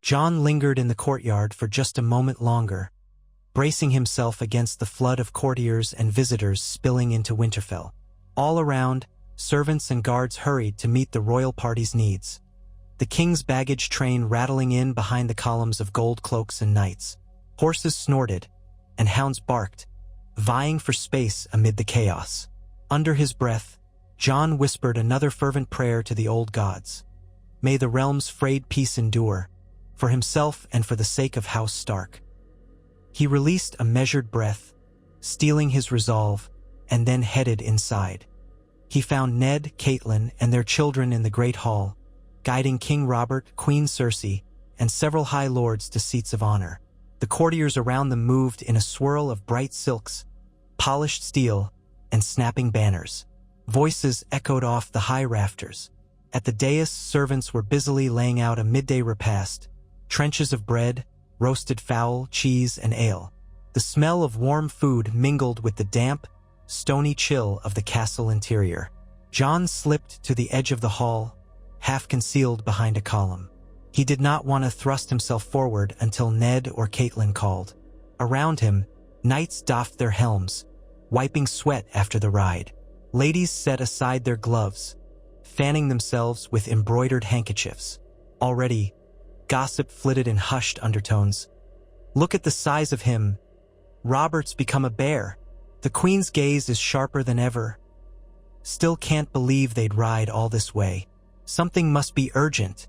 Jon lingered in the courtyard for just a moment longer, bracing himself against the flood of courtiers and visitors spilling into Winterfell. All around, servants and guards hurried to meet the royal party's needs. The king's baggage train rattling in behind the columns of gold cloaks and knights. Horses snorted, and hounds barked, vying for space amid the chaos. Under his breath, Jon whispered another fervent prayer to the old gods. May the realm's frayed peace endure, for himself and for the sake of House Stark. He released a measured breath, steeling his resolve, and then headed inside. He found Ned, Catelyn, and their children in the Great Hall, guiding King Robert, Queen Cersei, and several high lords to seats of honor. The courtiers around them moved in a swirl of bright silks, polished steel, and snapping banners. Voices echoed off the high rafters. At the dais, servants were busily laying out a midday repast, trenches of bread, roasted fowl, cheese, and ale. The smell of warm food mingled with the damp, stony chill of the castle interior. Jon slipped to the edge of the hall, half concealed behind a column. He did not want to thrust himself forward until Ned or Catelyn called. Around him, knights doffed their helms, wiping sweat after the ride. Ladies set aside their gloves, fanning themselves with embroidered handkerchiefs. Already, gossip flitted in hushed undertones. Look at the size of him. Robert's become a bear. The queen's gaze is sharper than ever. Still can't believe they'd ride all this way. Something must be urgent.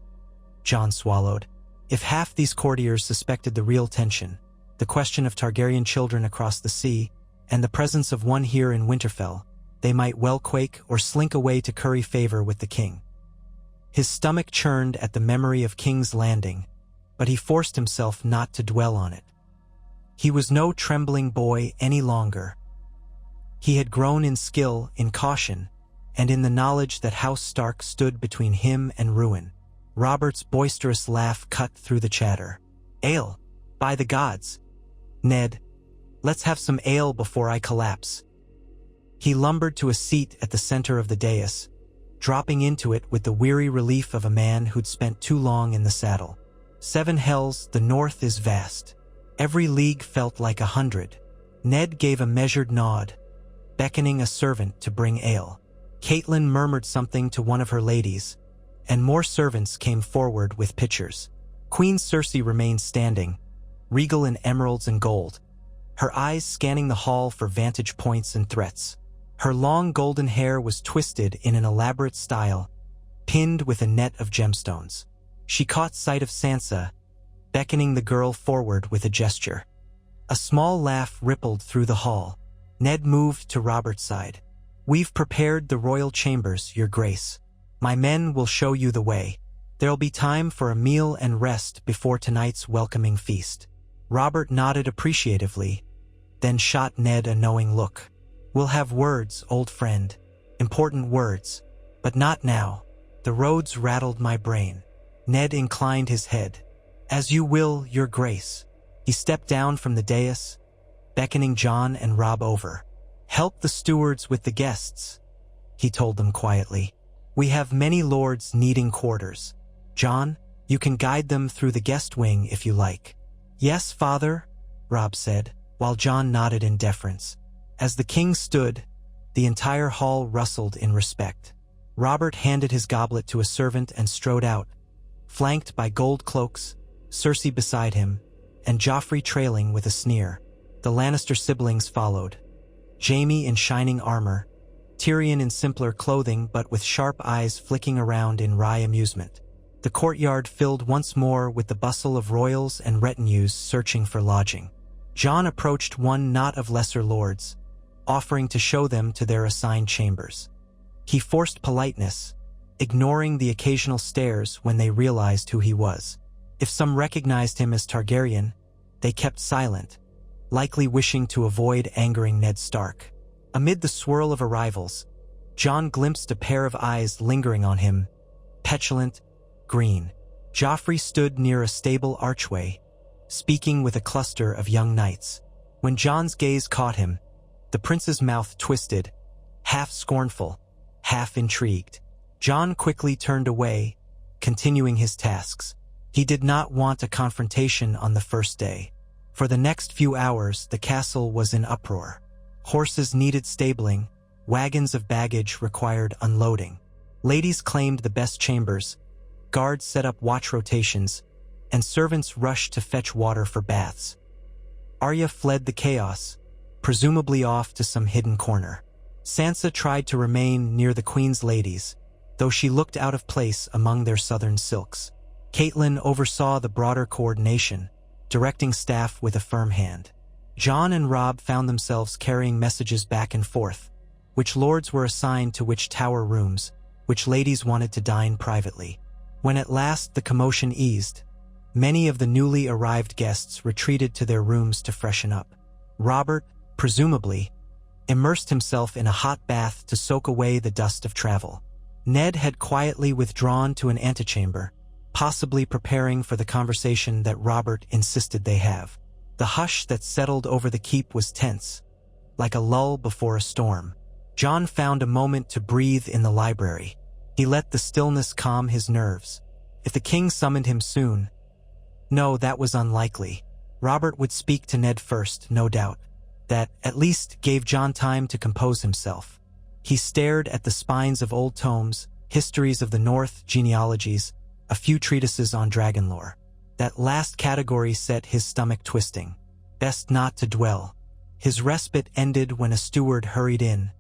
Jon swallowed. If half these courtiers suspected the real tension, the question of Targaryen children across the sea, and the presence of one here in Winterfell, they might well quake or slink away to curry favor with the king. His stomach churned at the memory of King's Landing, but he forced himself not to dwell on it. He was no trembling boy any longer. He had grown in skill, in caution, and in the knowledge that House Stark stood between him and ruin. Robert's boisterous laugh cut through the chatter. Ale, by the gods. Ned, let's have some ale before I collapse. He lumbered to a seat at the center of the dais, dropping into it with the weary relief of a man who'd spent too long in the saddle. 7 hells, the north is vast. Every league felt like 100. Ned gave a measured nod, beckoning a servant to bring ale. Catelyn murmured something to one of her ladies, and more servants came forward with pitchers. Queen Cersei remained standing, regal in emeralds and gold, her eyes scanning the hall for vantage points and threats. Her long golden hair was twisted in an elaborate style, pinned with a net of gemstones. She caught sight of Sansa, beckoning the girl forward with a gesture. A small laugh rippled through the hall. Ned moved to Robert's side. We've prepared the royal chambers, Your Grace. My men will show you the way. There'll be time for a meal and rest before tonight's welcoming feast. Robert nodded appreciatively, then shot Ned a knowing look. We'll have words, old friend. Important words. But not now. The roads rattled my brain. Ned inclined his head. As you will, Your Grace. He stepped down from the dais, beckoning Jon and Robb over. Help the stewards with the guests, he told them quietly. We have many lords needing quarters. Jon, you can guide them through the guest wing if you like. Yes, father, Robb said, while Jon nodded in deference. As the king stood, the entire hall rustled in respect. Robert handed his goblet to a servant and strode out, flanked by gold cloaks, Cersei beside him, and Joffrey trailing with a sneer. The Lannister siblings followed. Jaime in shining armor, Tyrion in simpler clothing but with sharp eyes flicking around in wry amusement. The courtyard filled once more with the bustle of royals and retinues searching for lodging. Jon approached one knot of lesser lords, offering to show them to their assigned chambers. He forced politeness, ignoring the occasional stares when they realized who he was. If some recognized him as Targaryen, they kept silent, likely wishing to avoid angering Ned Stark. Amid the swirl of arrivals, Jon glimpsed a pair of eyes lingering on him, petulant, green. Joffrey stood near a stable archway, speaking with a cluster of young knights. When Jon's gaze caught him, the prince's mouth twisted, half scornful, half intrigued. Jon quickly turned away, continuing his tasks. He did not want a confrontation on the first day. For the next few hours, the castle was in uproar. Horses needed stabling, wagons of baggage required unloading. Ladies claimed the best chambers, guards set up watch rotations, and servants rushed to fetch water for baths. Arya fled the chaos, presumably off to some hidden corner. Sansa tried to remain near the queen's ladies, though she looked out of place among their southern silks. Catelyn oversaw the broader coordination, directing staff with a firm hand. Jon and Robb found themselves carrying messages back and forth, which lords were assigned to which tower rooms, which ladies wanted to dine privately. When at last the commotion eased, many of the newly arrived guests retreated to their rooms to freshen up. Robert, presumably, immersed himself in a hot bath to soak away the dust of travel. Ned had quietly withdrawn to an antechamber, possibly preparing for the conversation that Robert insisted they have. The hush that settled over the keep was tense, like a lull before a storm. Jon found a moment to breathe in the library. He let the stillness calm his nerves. If the king summoned him soon— no, that was unlikely. Robert would speak to Ned first, no doubt. That, at least, gave Jon time to compose himself. He stared at the spines of old tomes, histories of the North, genealogies, a few treatises on dragon lore. That last category set his stomach twisting. Best not to dwell. His respite ended when a steward hurried in,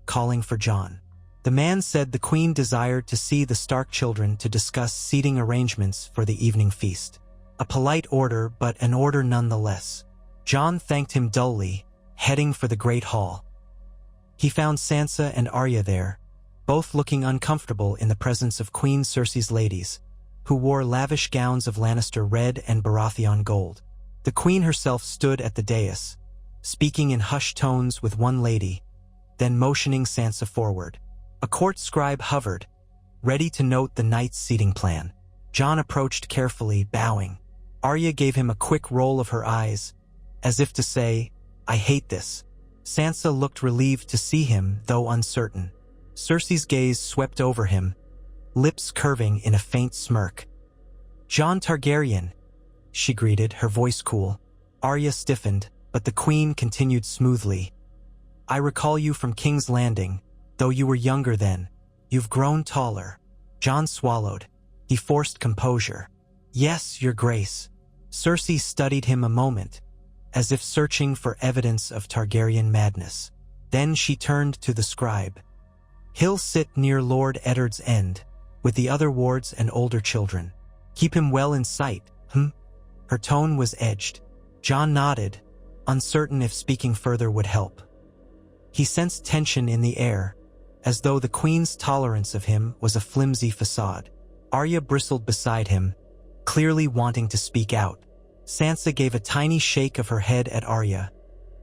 calling for Jon. The man said the queen desired to see the Stark children to discuss seating arrangements for the evening feast. A polite order, but an order nonetheless. Jon thanked him dully, heading for the great hall. He found Sansa and Arya there, both looking uncomfortable in the presence of Queen Cersei's ladies, who wore lavish gowns of Lannister red and Baratheon gold. The queen herself stood at the dais, speaking in hushed tones with one lady, then motioning Sansa forward. A court scribe hovered, ready to note the knight's seating plan. Jon approached carefully, bowing. Arya gave him a quick roll of her eyes, as if to say, "I hate this." Sansa looked relieved to see him, though uncertain. Cersei's gaze swept over him, lips curving in a faint smirk. "Jon Targaryen," she greeted, her voice cool. Arya stiffened, but the queen continued smoothly. "I recall you from King's Landing, though you were younger then. You've grown taller." Jon swallowed. He forced composure. "Yes, your grace." Cersei studied him a moment, as if searching for evidence of Targaryen madness. Then she turned to the scribe. "He'll sit near Lord Eddard's end, with the other wards and older children. Keep him well in sight, Her tone was edged. Jon nodded, uncertain if speaking further would help. He sensed tension in the air, as though the queen's tolerance of him was a flimsy facade. Arya bristled beside him, clearly wanting to speak out. Sansa gave a tiny shake of her head at Arya,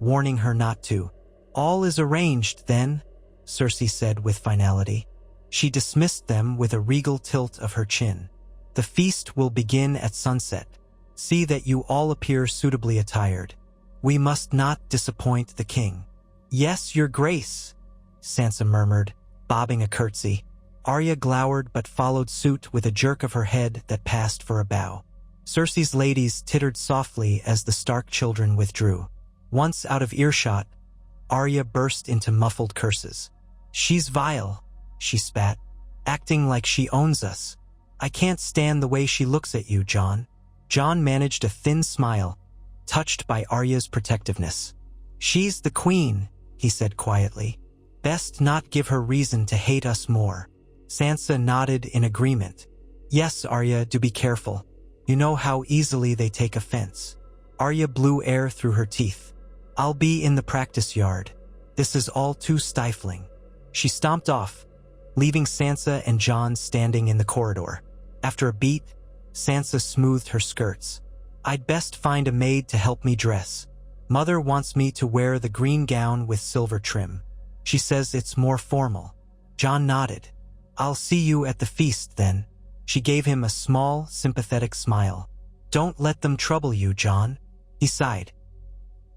warning her not to. "All is arranged, then," Cersei said with finality. She dismissed them with a regal tilt of her chin. "The feast will begin at sunset. See that you all appear suitably attired. We must not disappoint the king." "Yes, your grace," Sansa murmured, bobbing a curtsy. Arya glowered but followed suit with a jerk of her head that passed for a bow. Cersei's ladies tittered softly as the Stark children withdrew. Once out of earshot, Arya burst into muffled curses. "She's vile," she spat, "acting like she owns us. I can't stand the way she looks at you, Jon." Jon managed a thin smile, touched by Arya's protectiveness. "She's the queen," he said quietly. "Best not give her reason to hate us more." Sansa nodded in agreement. "Yes, Arya, do be careful. You know how easily they take offense." Arya blew air through her teeth. "I'll be in the practice yard. This is all too stifling." She stomped off, leaving Sansa and Jon standing in the corridor. After a beat, Sansa smoothed her skirts. "I'd best find a maid to help me dress. Mother wants me to wear the green gown with silver trim. She says it's more formal." Jon nodded. "I'll see you at the feast, then." She gave him a small, sympathetic smile. "Don't let them trouble you, Jon." He sighed.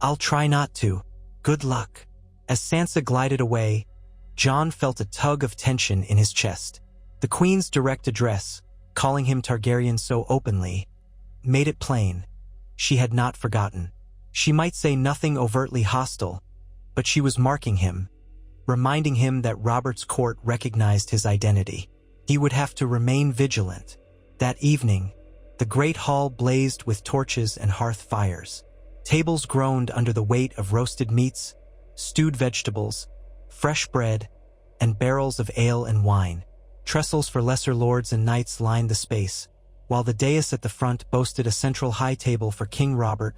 "I'll try not to. Good luck." As Sansa glided away, Jon felt a tug of tension in his chest. The queen's direct address, calling him Targaryen so openly, made it plain. She had not forgotten. She might say nothing overtly hostile, but she was marking him, reminding him that Robert's court recognized his identity. He would have to remain vigilant. That evening, the great hall blazed with torches and hearth fires. Tables groaned under the weight of roasted meats, stewed vegetables, fresh bread, and barrels of ale and wine. Trestles for lesser lords and knights lined the space, while the dais at the front boasted a central high table for King Robert,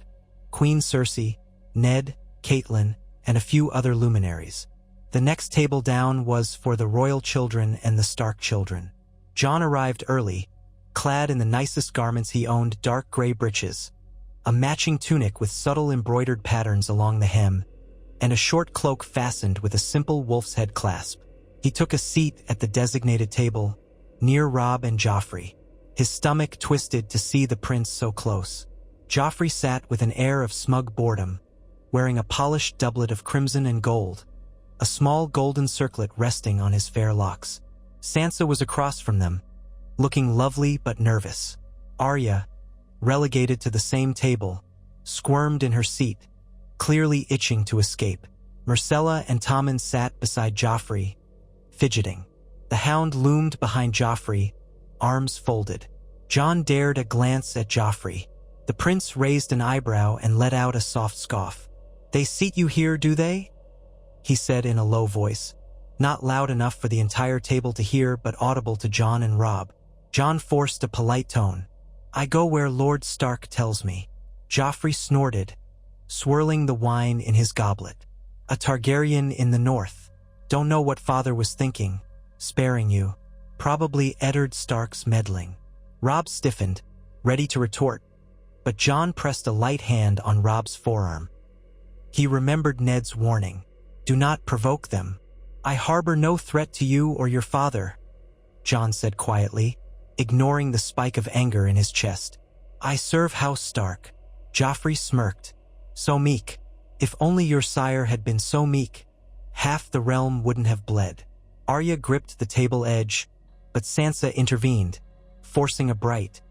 Queen Cersei, Ned, Catelyn, and a few other luminaries. The next table down was for the royal children and the Stark children. Jon arrived early, clad in the nicest garments he owned, dark gray breeches, a matching tunic with subtle embroidered patterns along the hem, and a short cloak fastened with a simple wolf's head clasp. He took a seat at the designated table, near Robb and Joffrey. His stomach twisted to see the prince so close. Joffrey sat with an air of smug boredom, wearing a polished doublet of crimson and gold, a small golden circlet resting on his fair locks. Sansa was across from them, looking lovely but nervous. Arya, relegated to the same table, squirmed in her seat, clearly itching to escape. Myrcella and Tommen sat beside Joffrey, fidgeting. The Hound loomed behind Joffrey, arms folded. Jon dared a glance at Joffrey. The prince raised an eyebrow and let out a soft scoff. "They seat you here, do they?" he said in a low voice, not loud enough for the entire table to hear but audible to Jon and Robb. Jon forced a polite tone. "I go where Lord Stark tells me." Joffrey snorted, swirling the wine in his goblet. "A Targaryen in the north. Don't know what father was thinking, sparing you. Probably Eddard Stark's meddling." Robb stiffened, ready to retort, but Jon pressed a light hand on Robb's forearm. He remembered Ned's warning. "Do not provoke them." "I harbor no threat to you or your father," Jon said quietly, ignoring the spike of anger in his chest. "I serve House Stark." Joffrey smirked. "So meek. If only your sire had been so meek, half the realm wouldn't have bled." Arya gripped the table edge, but Sansa intervened, forcing a bright,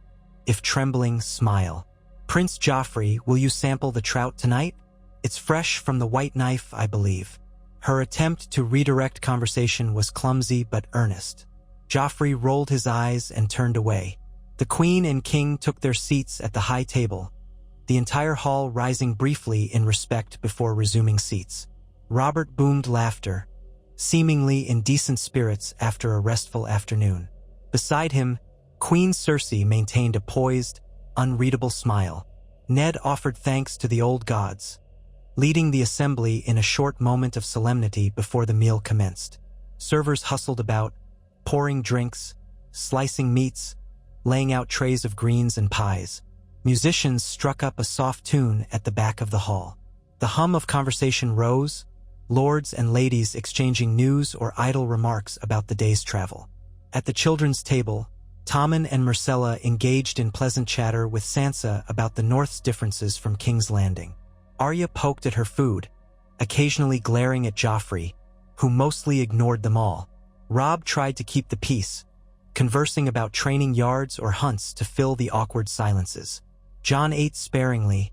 if trembling, smile. "Prince Joffrey, will you sample the trout tonight? It's fresh from the White Knife, I believe." Her attempt to redirect conversation was clumsy but earnest. Joffrey rolled his eyes and turned away. The Queen and King took their seats at the high table, the entire hall rising briefly in respect before resuming seats. Robert boomed laughter, seemingly in decent spirits after a restful afternoon. Beside him, Queen Cersei maintained a poised, unreadable smile. Ned offered thanks to the old gods, leading the assembly in a short moment of solemnity before the meal commenced. Servers hustled about, pouring drinks, slicing meats, laying out trays of greens and pies. Musicians struck up a soft tune at the back of the hall. The hum of conversation rose, lords and ladies exchanging news or idle remarks about the day's travel. At the children's table, Tommen and Myrcella engaged in pleasant chatter with Sansa about the North's differences from King's Landing. Arya poked at her food, occasionally glaring at Joffrey, who mostly ignored them all. Robb tried to keep the peace, conversing about training yards or hunts to fill the awkward silences. Jon ate sparingly,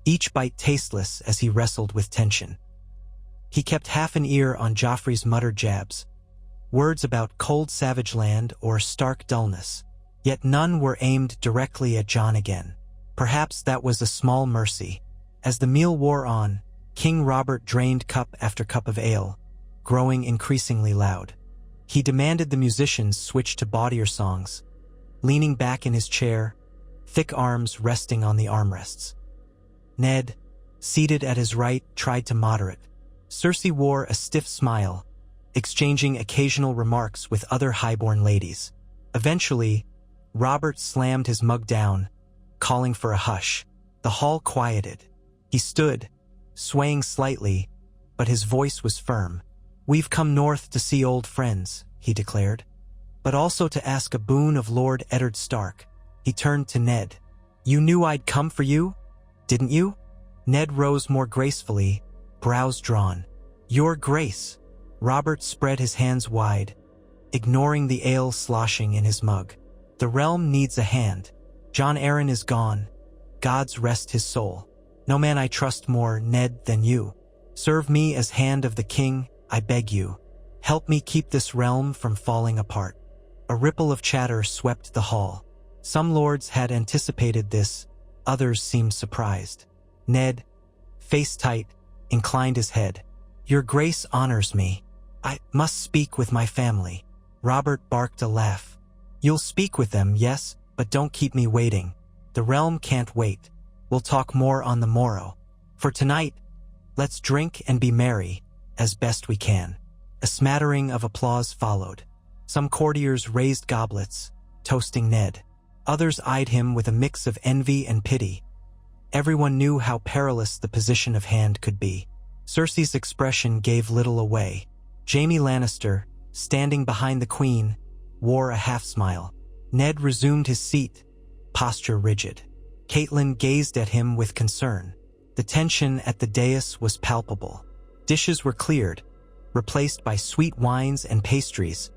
each bite tasteless as he wrestled with tension. He kept half an ear on Joffrey's muttered jabs, words about cold savage land or stark dullness, yet none were aimed directly at Jon again. Perhaps that was a small mercy. As the meal wore on, King Robert drained cup after cup of ale, growing increasingly loud. He demanded the musicians switch to bawdier songs, leaning back in his chair, thick arms resting on the armrests. Ned, seated at his right, tried to moderate. Cersei wore a stiff smile, exchanging occasional remarks with other highborn ladies. Eventually, Robert slammed his mug down, calling for a hush. The hall quieted. He stood, swaying slightly, but his voice was firm. "We've come north to see old friends," he declared, "but also to ask a boon of Lord Eddard Stark." He turned to Ned. "You knew I'd come for you, didn't you?" Ned rose more gracefully, brows drawn. "Your Grace." Robert spread his hands wide, ignoring the ale sloshing in his mug. The realm needs a hand. Jon Arryn is gone. Gods rest his soul. No man I trust more, Ned, than you. Serve me as hand of the king, I beg you. Help me keep this realm from falling apart. A ripple of chatter swept the hall. Some lords had anticipated this, others seemed surprised. Ned, face tight, inclined his head. Your grace honors me. I must speak with my family. Robert barked a laugh. You'll speak with them, yes, but don't keep me waiting. The realm can't wait. We'll talk more on the morrow. For tonight, let's drink and be merry, as best we can. A smattering of applause followed. Some courtiers raised goblets, toasting Ned. Others eyed him with a mix of envy and pity. Everyone knew how perilous the position of hand could be. Cersei's expression gave little away. Jaime Lannister, standing behind the queen, wore a half-smile. Ned resumed his seat, posture rigid. Catelyn gazed at him with concern. The tension at the dais was palpable. Dishes were cleared, replaced by sweet wines and pastries,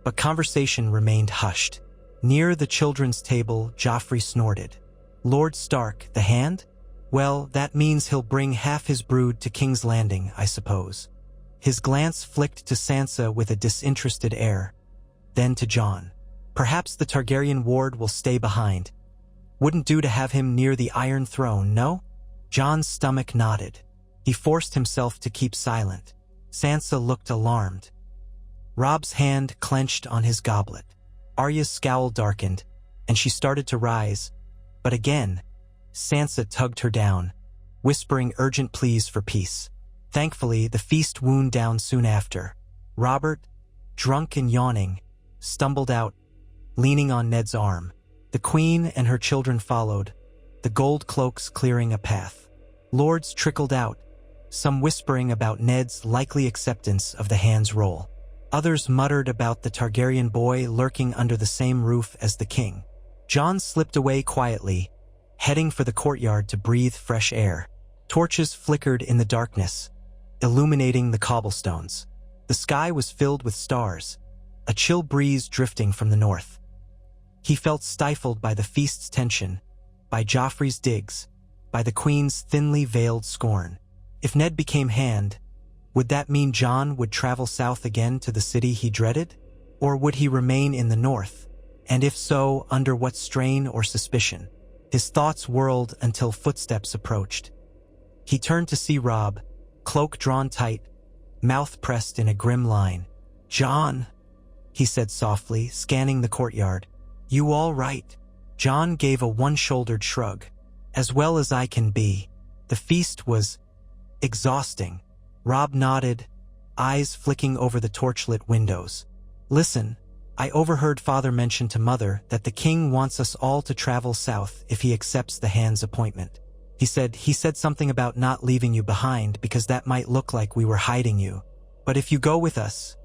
but conversation remained hushed. Near the children's table, Joffrey snorted. Lord Stark, the hand? Well, that means he'll bring half his brood to King's Landing, I suppose. His glance flicked to Sansa with a disinterested air, then to Jon. Perhaps the Targaryen ward will stay behind. Wouldn't do to have him near the Iron Throne, no? Jon's stomach nodded. He forced himself to keep silent. Sansa looked alarmed. Robb's hand clenched on his goblet. Arya's scowl darkened, and she started to rise. But again, Sansa tugged her down, whispering urgent pleas for peace. Thankfully, the feast wound down soon after. Robert, drunk and yawning, stumbled out, leaning on Ned's arm. The queen and her children followed, the gold cloaks clearing a path. Lords trickled out, some whispering about Ned's likely acceptance of the hand's role. Others muttered about the Targaryen boy lurking under the same roof as the king. Jon slipped away quietly, heading for the courtyard to breathe fresh air. Torches flickered in the darkness, illuminating the cobblestones. The sky was filled with stars, a chill breeze drifting from the north. He felt stifled by the feast's tension, by Joffrey's digs, by the queen's thinly veiled scorn. If Ned became hand, would that mean Jon would travel south again to the city he dreaded? Or would he remain in the north? And if so, under what strain or suspicion? His thoughts whirled until footsteps approached. He turned to see Robb, cloak drawn tight, mouth pressed in a grim line. "Jon," he said softly, scanning the courtyard. "You all right?" Jon gave a one-shouldered shrug. "As well as I can be." The feast was exhausting. Robb nodded, eyes flicking over the torchlit windows. "Listen, I overheard Father mention to Mother that the king wants us all to travel south if he accepts the hand's appointment. He said something about not leaving you behind because that might look like we were hiding you. But if you go with us..."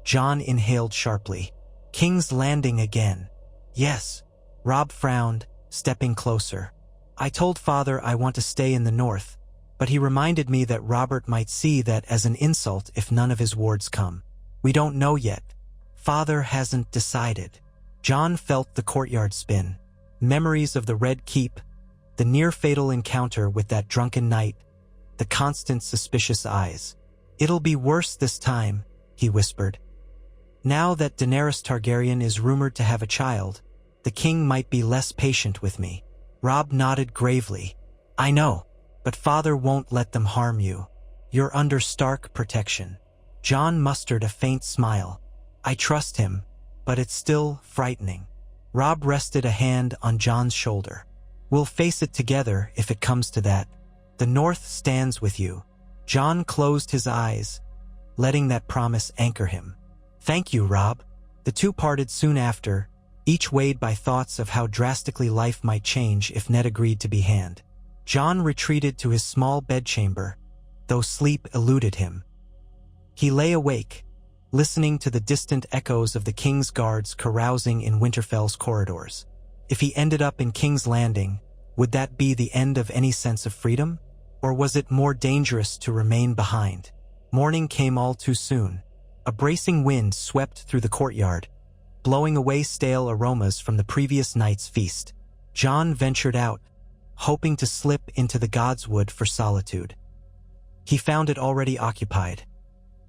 Jon inhaled sharply. "King's Landing again." "Yes." Robb frowned, stepping closer. "I told Father I want to stay in the north, but he reminded me that Robert might see that as an insult if none of his wards come. We don't know yet. Father hasn't decided." Jon felt the courtyard spin. Memories of the Red Keep, the near-fatal encounter with that drunken knight, the constant suspicious eyes. "It'll be worse this time," he whispered. "Now that Daenerys Targaryen is rumored to have a child, the king might be less patient with me." Robb nodded gravely. "I know, but Father won't let them harm you. You're under Stark protection." Jon mustered a faint smile. "I trust him, but it's still frightening." Robb rested a hand on Jon's shoulder. "We'll face it together if it comes to that. The North stands with you." Jon closed his eyes, letting that promise anchor him. "Thank you, Robb." The two parted soon after, each weighed by thoughts of how drastically life might change if Ned agreed to be hand. Jon retreated to his small bedchamber, though sleep eluded him. He lay awake, listening to the distant echoes of the king's guards carousing in Winterfell's corridors. If he ended up in King's Landing, would that be the end of any sense of freedom? Or was it more dangerous to remain behind? Morning came all too soon. A bracing wind swept through the courtyard, blowing away stale aromas from the previous night's feast. John ventured out, hoping to slip into the godswood for solitude. He found it already occupied.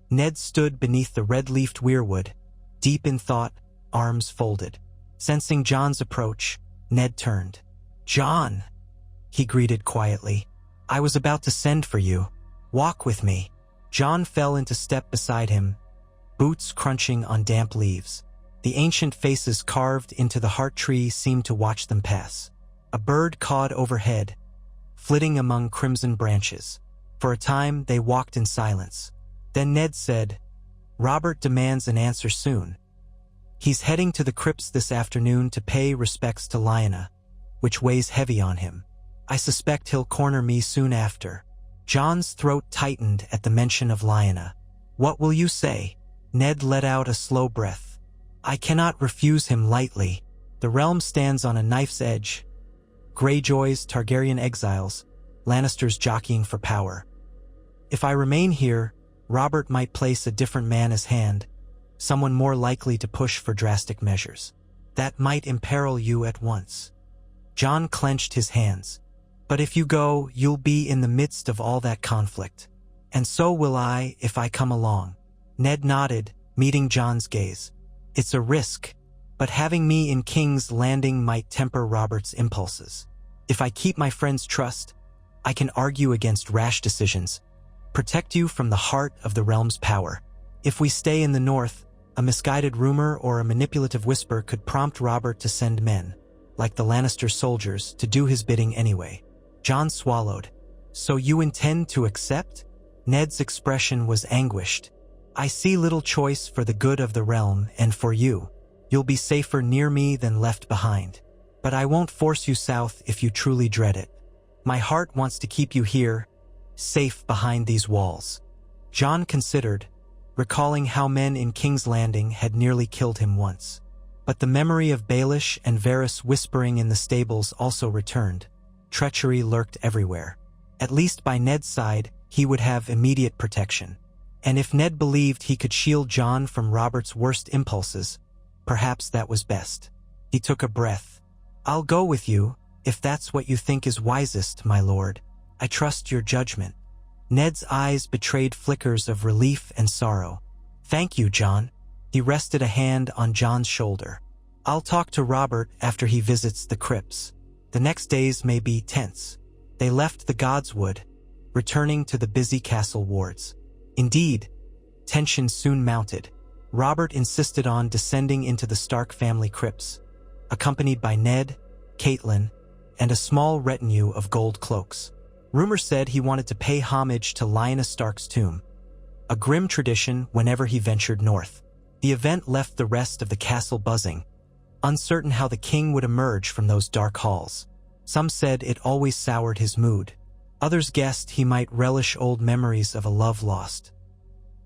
Ned stood beneath the red-leafed weirwood, deep in thought, arms folded. Sensing John's approach, Ned turned. "John," he greeted quietly. "I was about to send for you. Walk with me." John fell into step beside him, boots crunching on damp leaves. The ancient faces carved into the heart tree seemed to watch them pass. A bird cawed overhead, flitting among crimson branches. For a time, they walked in silence. Then Ned said, "Robert demands an answer soon. He's heading to the crypts this afternoon to pay respects to Lyanna, which weighs heavy on him. I suspect he'll corner me soon after." John's throat tightened at the mention of Lyanna. "What will you say?" Ned let out a slow breath. "I cannot refuse him lightly. The realm stands on a knife's edge. Greyjoys, Targaryen exiles, Lannisters jockeying for power. If I remain here, Robert might place a different man as hand, someone more likely to push for drastic measures. That might imperil you at once." John clenched his hands. "But if you go, you'll be in the midst of all that conflict. And so will I if I come along." Ned nodded, meeting John's gaze. "It's a risk, but having me in King's Landing might temper Robert's impulses. If I keep my friend's trust, I can argue against rash decisions, protect you from the heart of the realm's power. If we stay in the north, a misguided rumor or a manipulative whisper could prompt Robert to send men, like the Lannister soldiers, to do his bidding anyway." John swallowed. "So you intend to accept?" Ned's expression was anguished. "I see little choice for the good of the realm and for you. You'll be safer near me than left behind. But I won't force you south if you truly dread it. My heart wants to keep you here, safe behind these walls." John considered, recalling how men in King's Landing had nearly killed him once. But the memory of Baelish and Varys whispering in the stables also returned. Treachery lurked everywhere. At least by Ned's side, he would have immediate protection. And if Ned believed he could shield John from Robert's worst impulses, perhaps that was best. He took a breath. "I'll go with you, if that's what you think is wisest, my lord. I trust your judgment." Ned's eyes betrayed flickers of relief and sorrow. "Thank you, John." He rested a hand on John's shoulder. "I'll talk to Robert after he visits the crypts. The next days may be tense." They left the Godswood, returning to the busy castle wards. Indeed, tension soon mounted. Robert insisted on descending into the Stark family crypts, accompanied by Ned, Catelyn, and a small retinue of gold cloaks. Rumor said he wanted to pay homage to Lyanna Stark's tomb, a grim tradition whenever he ventured north. The event left the rest of the castle buzzing, uncertain how the king would emerge from those dark halls. Some said it always soured his mood. Others guessed he might relish old memories of a love lost.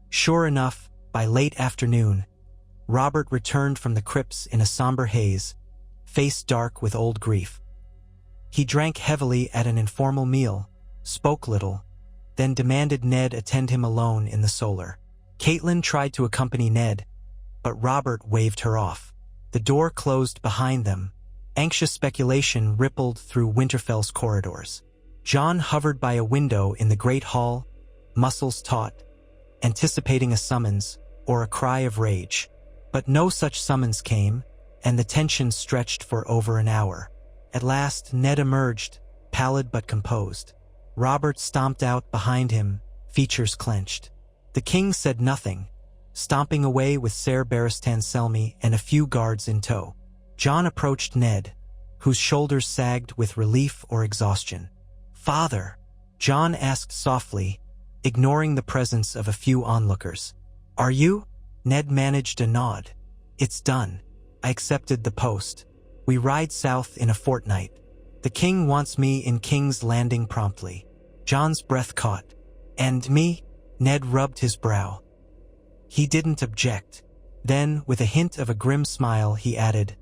Sure enough, by late afternoon, Robert returned from the crypts in a somber haze, face dark with old grief. He drank heavily at an informal meal, spoke little, then demanded Ned attend him alone in the solar. Catelyn tried to accompany Ned, but Robert waved her off. The door closed behind them. Anxious speculation rippled through Winterfell's corridors. John hovered by a window in the great hall, muscles taut, anticipating a summons or a cry of rage. But no such summons came, and the tension stretched for over an hour. At last, Ned emerged, pallid but composed. Robert stomped out behind him, features clenched. The king said nothing, stomping away with Ser Barristan Selmy and a few guards in tow. John approached Ned, whose shoulders sagged with relief or exhaustion. "Father," John asked softly, ignoring the presence of a few onlookers. "Are you?" Ned managed a nod. "It's done. I accepted the post. We ride south in a fortnight. The king wants me in King's Landing promptly." John's breath caught. "And me?" Ned rubbed his brow. He didn't object. Then, with a hint of a grim smile, he added,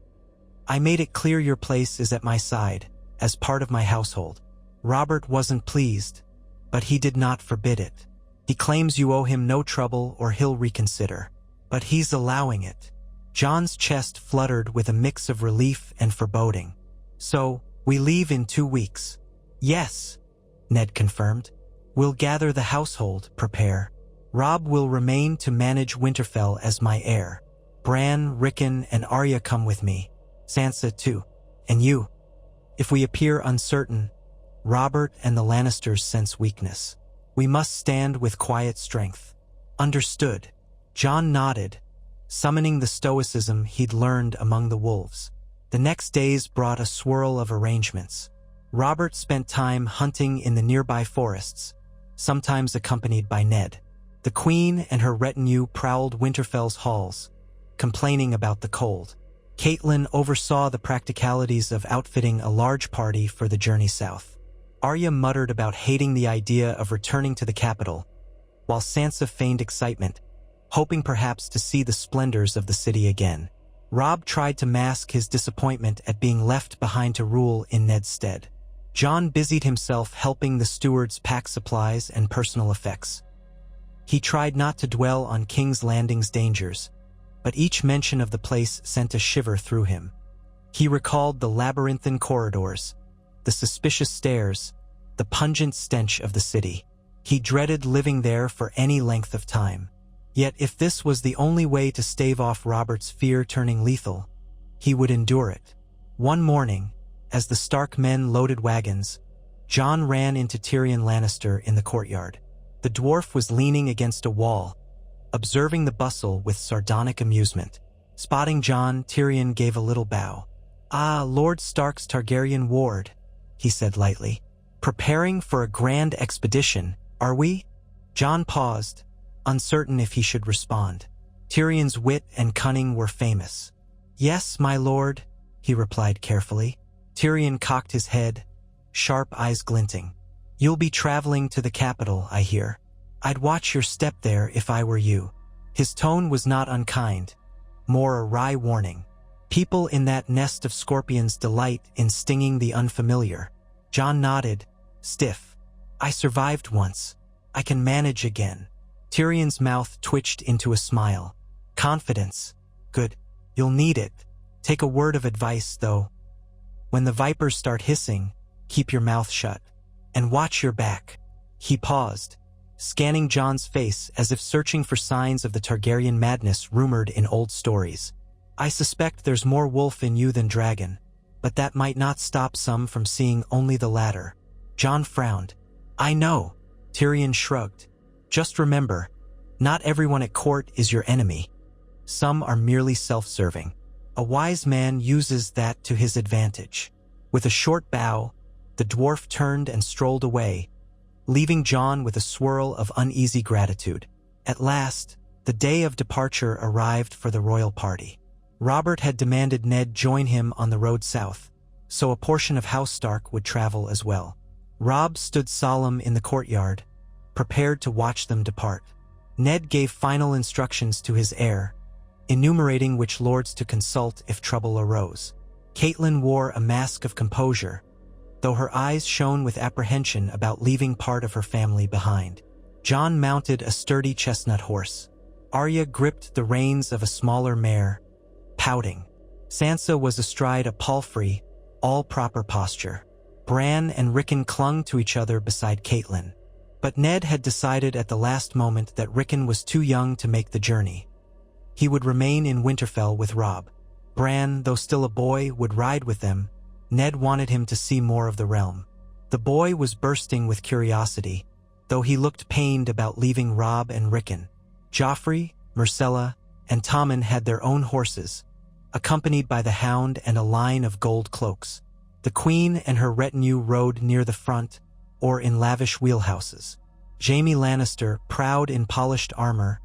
"I made it clear your place is at my side, as part of my household." Robert wasn't pleased, but he did not forbid it. "He claims you owe him no trouble or he'll reconsider. But he's allowing it." John's chest fluttered with a mix of relief and foreboding. "So, we leave in 2 weeks." "Yes," Ned confirmed. "We'll gather the household, prepare. Robb will remain to manage Winterfell as my heir. Bran, Rickon, and Arya come with me. Sansa, too. And you. If we appear uncertain, Robert and the Lannisters sense weakness. We must stand with quiet strength." "Understood." Jon nodded, summoning the stoicism he'd learned among the wolves. The next days brought a swirl of arrangements. Robert spent time hunting in the nearby forests, sometimes accompanied by Ned. The Queen and her retinue prowled Winterfell's halls, complaining about the cold. Catelyn oversaw the practicalities of outfitting a large party for the journey south. Arya muttered about hating the idea of returning to the capital, while Sansa feigned excitement, hoping perhaps to see the splendors of the city again. Robb tried to mask his disappointment at being left behind to rule in Ned's stead. Jon busied himself helping the stewards pack supplies and personal effects. He tried not to dwell on King's Landing's dangers, but each mention of the place sent a shiver through him. He recalled the labyrinthine corridors, the suspicious stairs, the pungent stench of the city. He dreaded living there for any length of time. Yet if this was the only way to stave off Robert's fear turning lethal, he would endure it. One morning, as the Stark men loaded wagons, Jon ran into Tyrion Lannister in the courtyard. The dwarf was leaning against a wall, observing the bustle with sardonic amusement. Spotting Jon, Tyrion gave a little bow. "Ah, Lord Stark's Targaryen ward," he said lightly. "Preparing for a grand expedition, are we?" Jon paused, uncertain if he should respond. Tyrion's wit and cunning were famous. "Yes, my lord," he replied carefully. Tyrion cocked his head, sharp eyes glinting. "You'll be traveling to the capital, I hear. I'd watch your step there if I were you." His tone was not unkind, more a wry warning. People in that nest of scorpions delight in stinging the unfamiliar. Jon nodded, stiff. "I survived once. I can manage again." Tyrion's mouth twitched into a smile. "Confidence. Good. You'll need it. Take a word of advice, though. When the vipers start hissing, keep your mouth shut. And watch your back." He paused, scanning Jon's face as if searching for signs of the Targaryen madness rumored in old stories. "I suspect there's more wolf in you than dragon, but that might not stop some from seeing only the latter." Jon frowned. "I know." Tyrion shrugged. "Just remember, not everyone at court is your enemy. Some are merely self-serving. A wise man uses that to his advantage." With a short bow, the dwarf turned and strolled away, leaving Jon with a swirl of uneasy gratitude. At last, the day of departure arrived for the royal party. Robert had demanded Ned join him on the road south, so a portion of House Stark would travel as well. Robb stood solemn in the courtyard, prepared to watch them depart. Ned gave final instructions to his heir, enumerating which lords to consult if trouble arose. Catelyn wore a mask of composure, though her eyes shone with apprehension about leaving part of her family behind. Jon mounted a sturdy chestnut horse. Arya gripped the reins of a smaller mare, pouting. Sansa was astride a palfrey, all proper posture. Bran and Rickon clung to each other beside Catelyn. But Ned had decided at the last moment that Rickon was too young to make the journey. He would remain in Winterfell with Robb. Bran, though still a boy, would ride with them. Ned wanted him to see more of the realm. The boy was bursting with curiosity, though he looked pained about leaving Robb and Rickon. Joffrey, Myrcella, and Tommen had their own horses, accompanied by the Hound and a line of gold cloaks. The Queen and her retinue rode near the front, or in lavish wheelhouses. Jaime Lannister, proud in polished armor,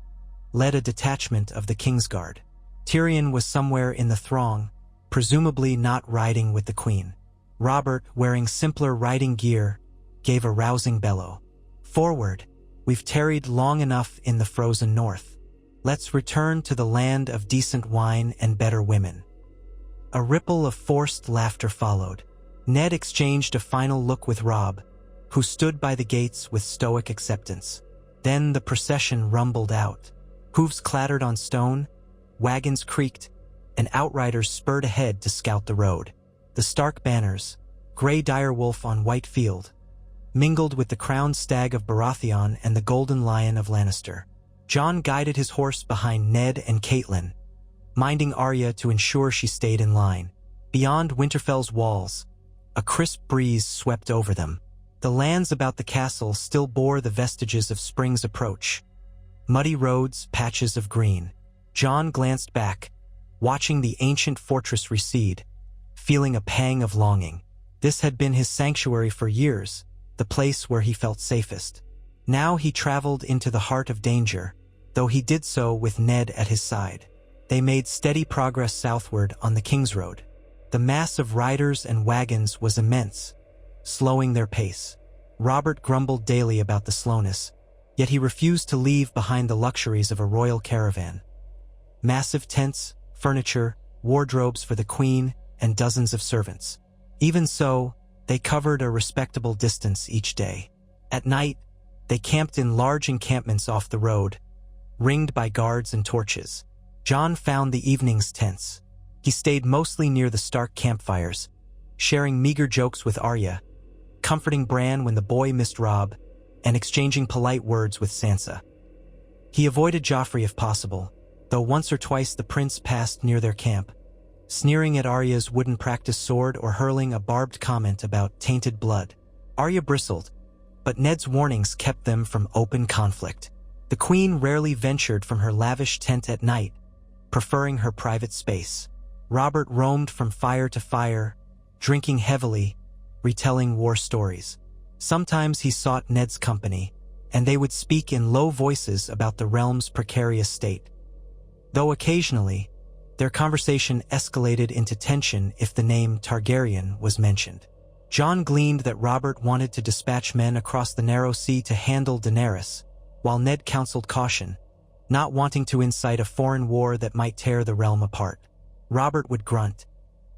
led a detachment of the Kingsguard. Tyrion was somewhere in the throng, presumably not riding with the Queen. Robert, wearing simpler riding gear, gave a rousing bellow. "Forward! We've tarried long enough in the frozen north. Let's return to the land of decent wine and better women." A ripple of forced laughter followed. Ned exchanged a final look with Robb, who stood by the gates with stoic acceptance. Then the procession rumbled out. Hooves clattered on stone, wagons creaked, and outriders spurred ahead to scout the road. The Stark banners, gray direwolf on white field, mingled with the crowned stag of Baratheon and the golden lion of Lannister. Jon guided his horse behind Ned and Catelyn, minding Arya to ensure she stayed in line. Beyond Winterfell's walls, a crisp breeze swept over them. The lands about the castle still bore the vestiges of spring's approach. Muddy roads, patches of green. Jon glanced back, watching the ancient fortress recede, feeling a pang of longing. This had been his sanctuary for years, the place where he felt safest. Now he traveled into the heart of danger, though he did so with Ned at his side. They made steady progress southward on the King's Road. The mass of riders and wagons was immense, slowing their pace. Robert grumbled daily about the slowness, yet he refused to leave behind the luxuries of a royal caravan. Massive tents, furniture, wardrobes for the queen, and dozens of servants. Even so, they covered a respectable distance each day. At night, they camped in large encampments off the road, ringed by guards and torches. Jon found the evenings tense. He stayed mostly near the Stark campfires, sharing meager jokes with Arya, comforting Bran when the boy missed Robb, and exchanging polite words with Sansa. He avoided Joffrey if possible, though once or twice the prince passed near their camp, sneering at Arya's wooden practice sword or hurling a barbed comment about tainted blood. Arya bristled, but Ned's warnings kept them from open conflict. The queen rarely ventured from her lavish tent at night, preferring her private space. Robert roamed from fire to fire, drinking heavily, retelling war stories. Sometimes he sought Ned's company, and they would speak in low voices about the realm's precarious state. Though occasionally, their conversation escalated into tension if the name Targaryen was mentioned. Jon gleaned that Robert wanted to dispatch men across the narrow sea to handle Daenerys, while Ned counseled caution, not wanting to incite a foreign war that might tear the realm apart. Robert would grunt.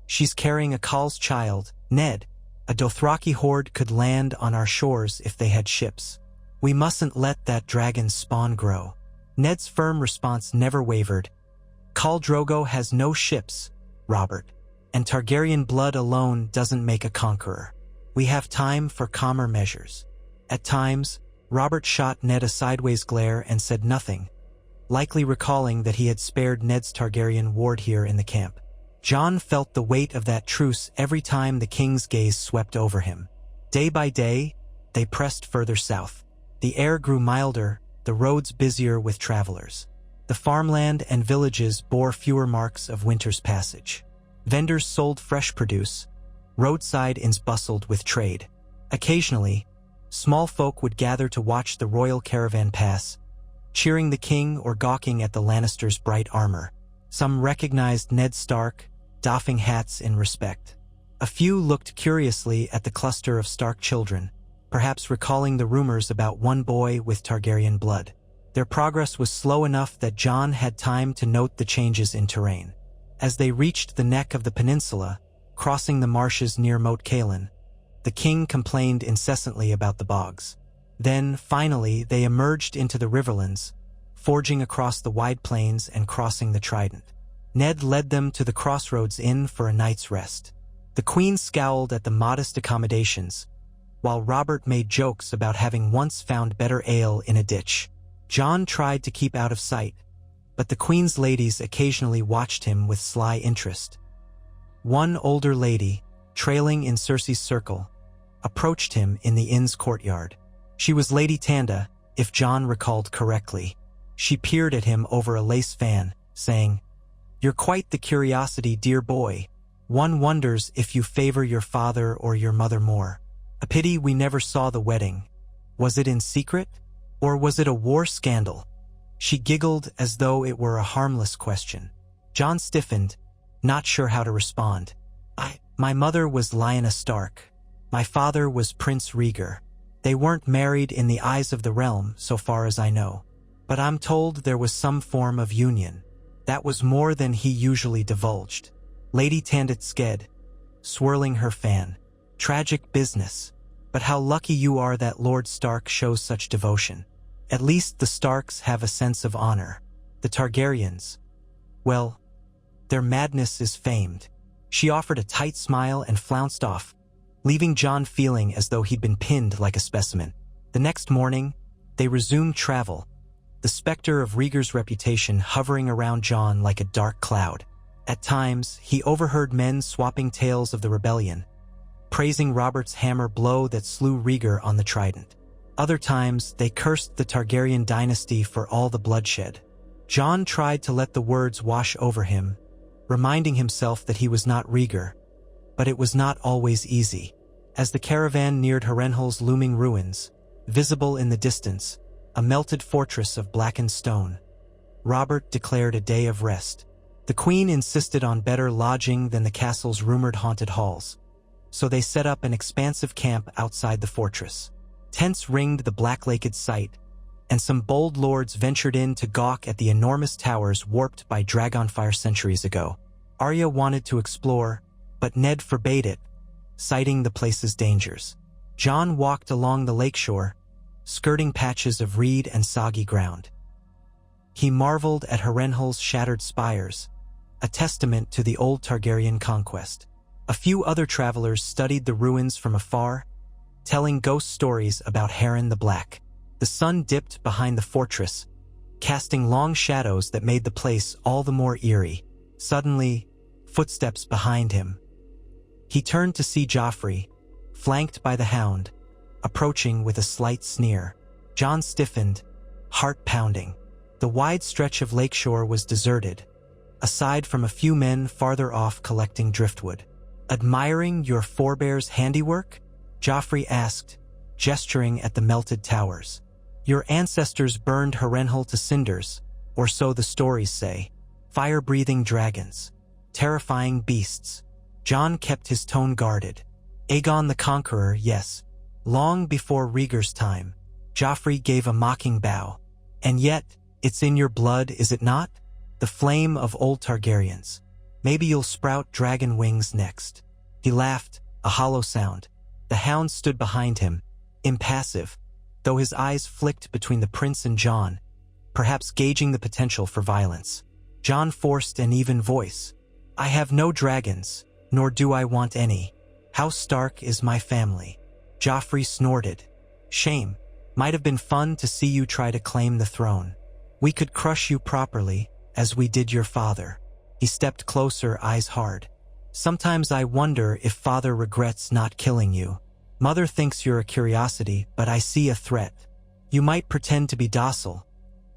"She's carrying a Khale's child, Ned. A Dothraki horde could land on our shores if they had ships. We mustn't let that dragon's spawn grow." Ned's firm response never wavered. "Khal Drogo has no ships, Robert, and Targaryen blood alone doesn't make a conqueror. We have time for calmer measures." At times, Robert shot Ned a sideways glare and said nothing, likely recalling that he had spared Ned's Targaryen ward here in the camp. Jon felt the weight of that truce every time the king's gaze swept over him. Day by day, they pressed further south. The air grew milder, the roads busier with travelers. The farmland and villages bore fewer marks of winter's passage. Vendors sold fresh produce. Roadside inns bustled with trade. Occasionally, small folk would gather to watch the royal caravan pass, cheering the king or gawking at the Lannisters' bright armor. Some recognized Ned Stark, doffing hats in respect. A few looked curiously at the cluster of Stark children, perhaps recalling the rumors about one boy with Targaryen blood. Their progress was slow enough that Jon had time to note the changes in terrain. As they reached the neck of the peninsula, crossing the marshes near Moat Cailin, the king complained incessantly about the bogs. Then, finally, they emerged into the riverlands, forging across the wide plains and crossing the Trident. Ned led them to the Crossroads Inn for a night's rest. The queen scowled at the modest accommodations, while Robert made jokes about having once found better ale in a ditch. Jon tried to keep out of sight, but the queen's ladies occasionally watched him with sly interest. One older lady, trailing in Cersei's circle, approached him in the inn's courtyard. She was Lady Tanda, if Jon recalled correctly. She peered at him over a lace fan, saying, "You're quite the curiosity, dear boy. One wonders if you favor your father or your mother more. A pity we never saw the wedding. Was it in secret? Or was it a war scandal?" She giggled as though it were a harmless question. Jon stiffened, not sure how to respond. My mother was Lyanna Stark. My father was Prince Rhaegar. They weren't married in the eyes of the realm, so far as I know. But I'm told there was some form of union. That was more than he usually divulged. Lady Tandit sked, swirling her fan. Tragic business. But how lucky you are that Lord Stark shows such devotion. At least the Starks have a sense of honor. The Targaryens, well, Their madness is famed." She offered a tight smile and flounced off, leaving John feeling as though he'd been pinned like a specimen. The next morning, they resumed travel, the specter of Rieger's reputation hovering around John like a dark cloud. At times, he overheard men swapping tales of the rebellion, praising Robert's hammer blow that slew Rieger on the trident. Other times, they cursed the Targaryen dynasty for all the bloodshed. John tried to let the words wash over him, reminding himself that he was not Rieger, but it was not always easy. As the caravan neared Harrenhal's looming ruins, visible in the distance, a melted fortress of blackened stone, Robert declared a day of rest. The queen insisted on better lodging than the castle's rumored haunted halls, so they set up an expansive camp outside the fortress. Tents ringed the black-laked site, and some bold lords ventured in to gawk at the enormous towers warped by dragonfire centuries ago. Arya wanted to explore, but Ned forbade it, citing the place's dangers. John walked along the lakeshore, skirting patches of reed and soggy ground. He marveled at Harrenhal's shattered spires, a testament to the old Targaryen conquest. A few other travelers studied the ruins from afar, telling ghost stories about Harren the Black. The sun dipped behind the fortress, casting long shadows that made the place all the more eerie. Suddenly, footsteps behind him. He turned to see Joffrey, flanked by the Hound, approaching with a slight sneer. John stiffened, heart pounding. The wide stretch of lakeshore was deserted, aside from a few men farther off collecting driftwood. "Admiring your forebears' handiwork?" Joffrey asked, gesturing at the melted towers. "Your ancestors burned Harrenhal to cinders, or so the stories say. Fire-breathing dragons. Terrifying beasts." John kept his tone guarded. "Aegon the Conqueror, yes. Long before Rieger's time." Joffrey gave a mocking bow. "And yet, it's in your blood, is it not? The flame of old Targaryens. Maybe you'll sprout dragon wings next." He laughed, a hollow sound. The Hound stood behind him, impassive, though his eyes flicked between the prince and John, perhaps gauging the potential for violence. John forced an even voice. "I have no dragons, nor do I want any. House Stark is my family." Joffrey snorted. "Shame. Might have been fun to see you try to claim the throne. We could crush you properly, as we did your father." He stepped closer, eyes hard. "Sometimes I wonder if father regrets not killing you. Mother thinks you're a curiosity, but I see a threat. You might pretend to be docile,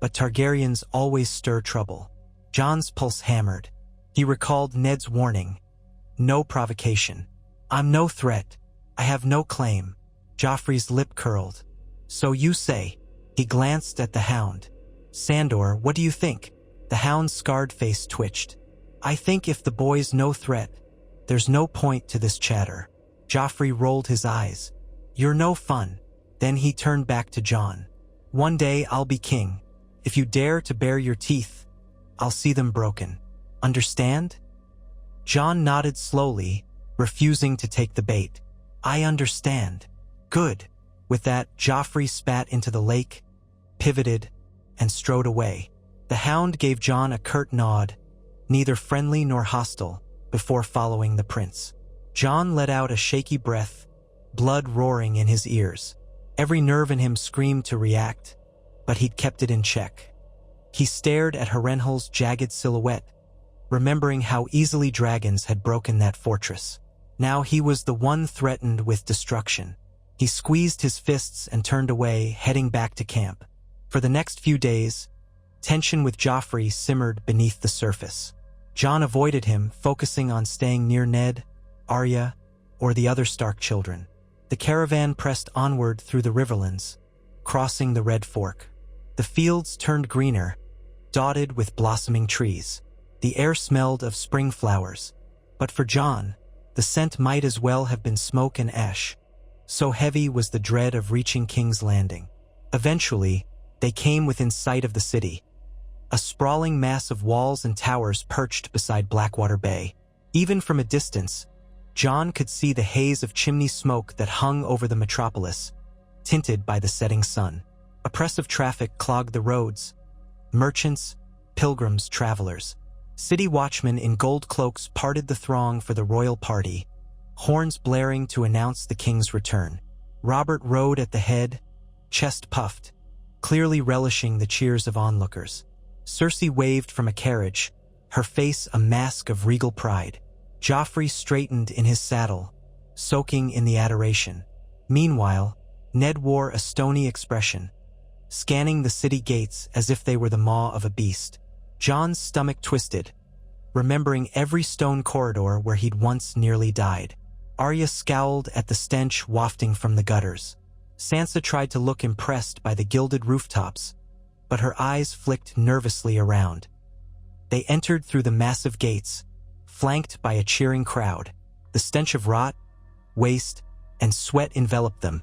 but Targaryens always stir trouble." John's pulse hammered. He recalled Ned's warning. No provocation. "I'm no threat. I have no claim." Joffrey's lip curled. "So you say." He glanced at the Hound. "Sandor, what do you think?" The Hound's scarred face twitched. "I think if the boy's no threat, there's no point to this chatter." Joffrey rolled his eyes. "You're no fun." Then he turned back to John. "One day I'll be king. If you dare to bare your teeth, I'll see them broken. Understand?" John nodded slowly, refusing to take the bait. "I understand." "Good." With that, Joffrey spat into the lake, pivoted, and strode away. The Hound gave John a curt nod, neither friendly nor hostile, before following the prince. John let out a shaky breath, blood roaring in his ears. Every nerve in him screamed to react, but he'd kept it in check. He stared at Harrenhal's jagged silhouette, remembering how easily dragons had broken that fortress. Now he was the one threatened with destruction. He squeezed his fists and turned away, heading back to camp. For the next few days, tension with Joffrey simmered beneath the surface. John avoided him, focusing on staying near Ned, Arya, or the other Stark children. The caravan pressed onward through the riverlands, crossing the Red Fork. The fields turned greener, dotted with blossoming trees. The air smelled of spring flowers, but for John, the scent might as well have been smoke and ash. So heavy was the dread of reaching King's Landing. Eventually, they came within sight of the city, a sprawling mass of walls and towers perched beside Blackwater Bay. Even from a distance, John could see the haze of chimney smoke that hung over the metropolis, tinted by the setting sun. Oppressive traffic clogged the roads. Merchants, pilgrims, travelers. City watchmen in gold cloaks parted the throng for the royal party, horns blaring to announce the king's return. Robert rode at the head, chest puffed, clearly relishing the cheers of onlookers. Cersei waved from a carriage, her face a mask of regal pride. Joffrey straightened in his saddle, soaking in the adoration. Meanwhile, Ned wore a stony expression, scanning the city gates as if they were the maw of a beast. Jon's stomach twisted, remembering every stone corridor where he'd once nearly died. Arya scowled at the stench wafting from the gutters. Sansa tried to look impressed by the gilded rooftops, but her eyes flicked nervously around. They entered through the massive gates, flanked by a cheering crowd. The stench of rot, waste, and sweat enveloped them,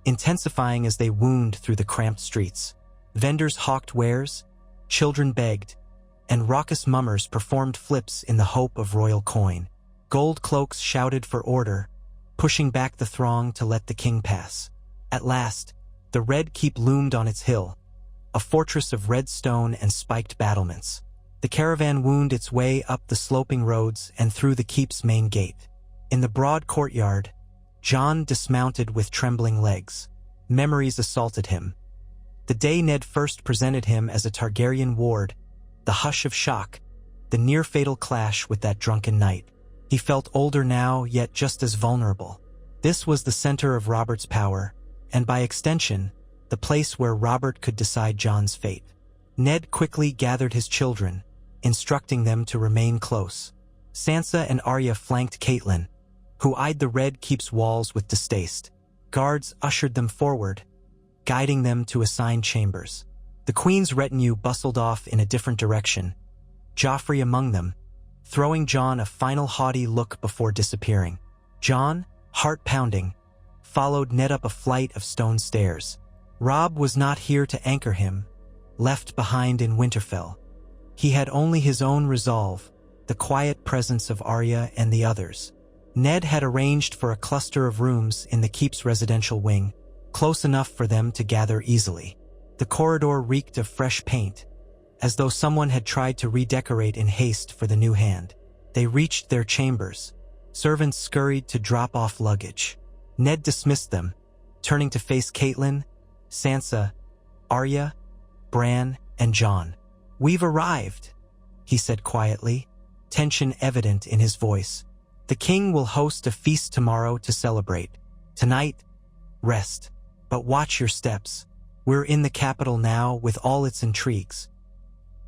intensifying as they wound through the cramped streets. Vendors hawked wares, children begged, and raucous mummers performed flips in the hope of royal coin. Gold cloaks shouted for order, pushing back the throng to let the king pass. At last, the Red Keep loomed on its hill, a fortress of red stone and spiked battlements. The caravan wound its way up the sloping roads and through the keep's main gate. In the broad courtyard, Jon dismounted with trembling legs. Memories assaulted him. The day Ned first presented him as a Targaryen ward, the hush of shock, the near-fatal clash with that drunken knight. He felt older now, yet just as vulnerable. This was the center of Robert's power, and by extension, the place where Robert could decide Jon's fate. Ned quickly gathered his children, instructing them to remain close. Sansa and Arya flanked Catelyn, who eyed the Red Keep's walls with distaste. Guards ushered them forward, guiding them to assigned chambers. The queen's retinue bustled off in a different direction, Joffrey among them, throwing Jon a final haughty look before disappearing. Jon, heart-pounding, followed Ned up a flight of stone stairs. Robb was not here to anchor him, left behind in Winterfell. He had only his own resolve, the quiet presence of Arya and the others. Ned had arranged for a cluster of rooms in the keep's residential wing, close enough for them to gather easily. The corridor reeked of fresh paint, as though someone had tried to redecorate in haste for the new hand. They reached their chambers. Servants scurried to drop off luggage. Ned dismissed them, turning to face Catelyn, Sansa, Arya, Bran, and Jon. "We've arrived," he said quietly, tension evident in his voice. "The king will host a feast tomorrow to celebrate. Tonight, rest. But watch your steps. We're in the capital now with all its intrigues."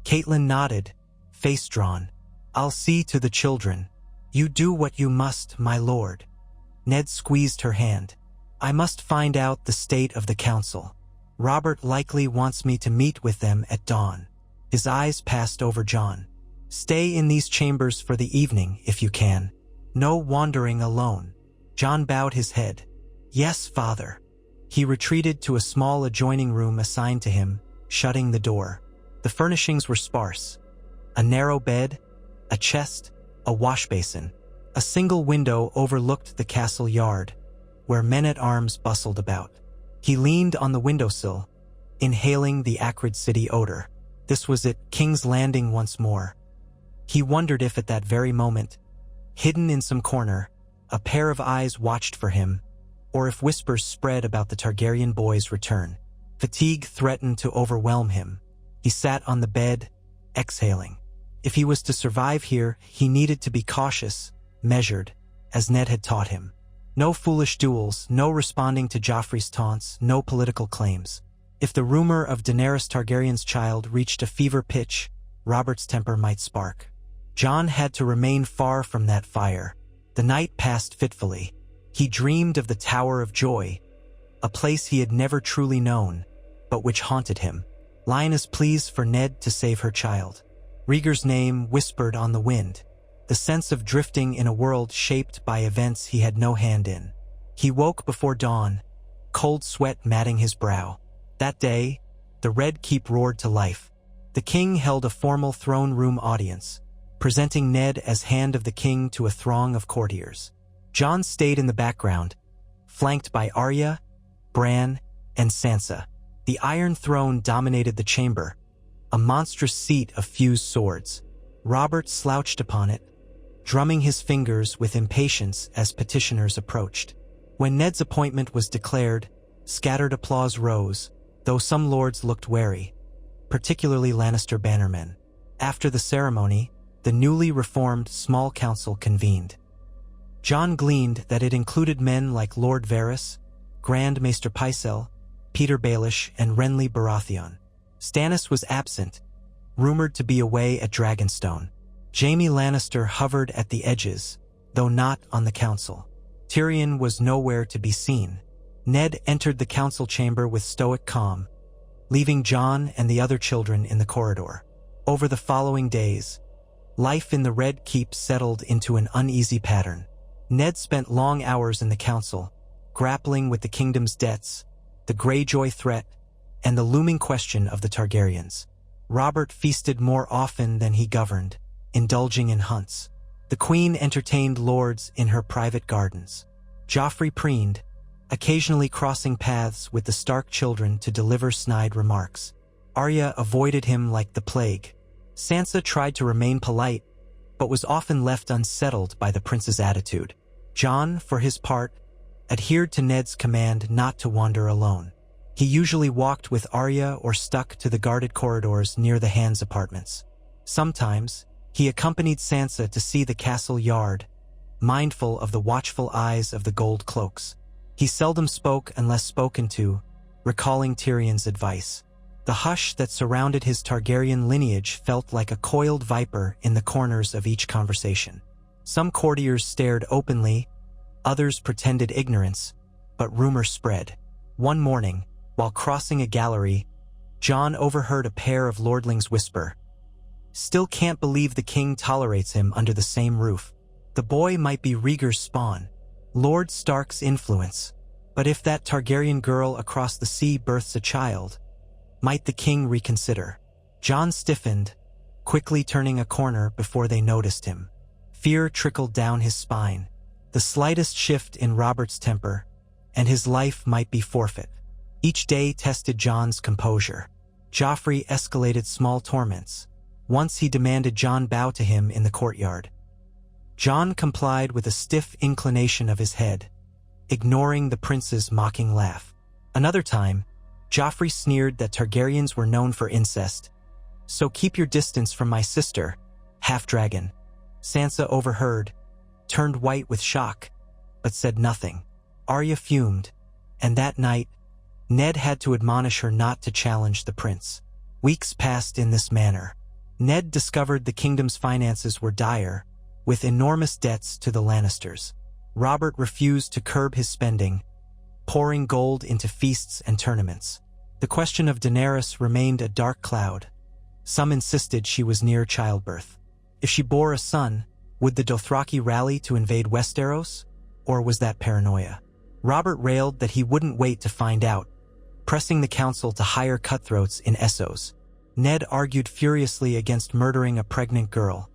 Catelyn nodded, face drawn. "I'll see to the children. You do what you must, my lord." Ned squeezed her hand. "I must find out the state of the council. Robert likely wants me to meet with them at dawn." His eyes passed over Jon. "Stay in these chambers for the evening, if you can. No wandering alone." Jon bowed his head. "Yes, father." He retreated to a small adjoining room assigned to him, shutting the door. The furnishings were sparse. A narrow bed, a chest, a washbasin. A single window overlooked the castle yard, where men-at-arms bustled about. He leaned on the windowsill, inhaling the acrid city odor. This was it, King's Landing once more. He wondered if at that very moment, hidden in some corner, a pair of eyes watched for him, or if whispers spread about the Targaryen boy's return. Fatigue threatened to overwhelm him. He sat on the bed, exhaling. If he was to survive here, he needed to be cautious, measured, as Ned had taught him. No foolish duels, no responding to Joffrey's taunts, no political claims. If the rumor of Daenerys Targaryen's child reached a fever pitch, Robert's temper might spark. Jon had to remain far from that fire. The night passed fitfully. He dreamed of the Tower of Joy, a place he had never truly known, but which haunted him. Lyanna's pleas for Ned to save her child. Rhaegar's name whispered on the wind. The sense of drifting in a world shaped by events he had no hand in. He woke before dawn, cold sweat matting his brow. That day, the Red Keep roared to life. The king held a formal throne room audience, presenting Ned as hand of the king to a throng of courtiers. Jon stayed in the background, flanked by Arya, Bran, and Sansa. The Iron Throne dominated the chamber, a monstrous seat of fused swords. Robert slouched upon it, drumming his fingers with impatience as petitioners approached. When Ned's appointment was declared, scattered applause rose, though some lords looked wary, particularly Lannister bannermen. After the ceremony, the newly reformed small council convened. Jon gleaned that it included men like Lord Varys, Grand Maester Pycelle, Peter Baelish, and Renly Baratheon. Stannis was absent, rumored to be away at Dragonstone. Jaime Lannister hovered at the edges, though not on the council. Tyrion was nowhere to be seen. Ned entered the council chamber with stoic calm, leaving Jon and the other children in the corridor. Over the following days, life in the Red Keep settled into an uneasy pattern. Ned spent long hours in the council, grappling with the kingdom's debts, the Greyjoy threat, and the looming question of the Targaryens. Robert feasted more often than he governed, indulging in hunts. The queen entertained lords in her private gardens. Joffrey preened, occasionally crossing paths with the Stark children to deliver snide remarks. Arya avoided him like the plague. Sansa tried to remain polite, but was often left unsettled by the prince's attitude. Jon, for his part, adhered to Ned's command not to wander alone. He usually walked with Arya or stuck to the guarded corridors near the Hands' apartments. Sometimes, he accompanied Sansa to see the castle yard, mindful of the watchful eyes of the gold cloaks. He seldom spoke unless spoken to, recalling Tyrion's advice. The hush that surrounded his Targaryen lineage felt like a coiled viper in the corners of each conversation. Some courtiers stared openly, others pretended ignorance, but rumor spread. One morning, while crossing a gallery, Jon overheard a pair of lordlings whisper, "Still can't believe the king tolerates him under the same roof. The boy might be Rhaegar's spawn, Lord Stark's influence, but if that Targaryen girl across the sea births a child, might the king reconsider?" Jon stiffened, quickly turning a corner before they noticed him. Fear trickled down his spine. The slightest shift in Robert's temper, and his life might be forfeit. Each day tested Jon's composure. Joffrey escalated small torments. Once he demanded Jon bow to him in the courtyard. Jon complied with a stiff inclination of his head, ignoring the prince's mocking laugh. Another time, Joffrey sneered that Targaryens were known for incest. "So keep your distance from my sister, half-dragon." Sansa overheard, turned white with shock, but said nothing. Arya fumed, and that night, Ned had to admonish her not to challenge the prince. Weeks passed in this manner. Ned discovered the kingdom's finances were dire, with enormous debts to the Lannisters. Robert refused to curb his spending, pouring gold into feasts and tournaments. The question of Daenerys remained a dark cloud. Some insisted she was near childbirth. If she bore a son, would the Dothraki rally to invade Westeros? Or was that paranoia? Robert railed that he wouldn't wait to find out, pressing the council to hire cutthroats in Essos. Ned argued furiously against murdering a pregnant girl,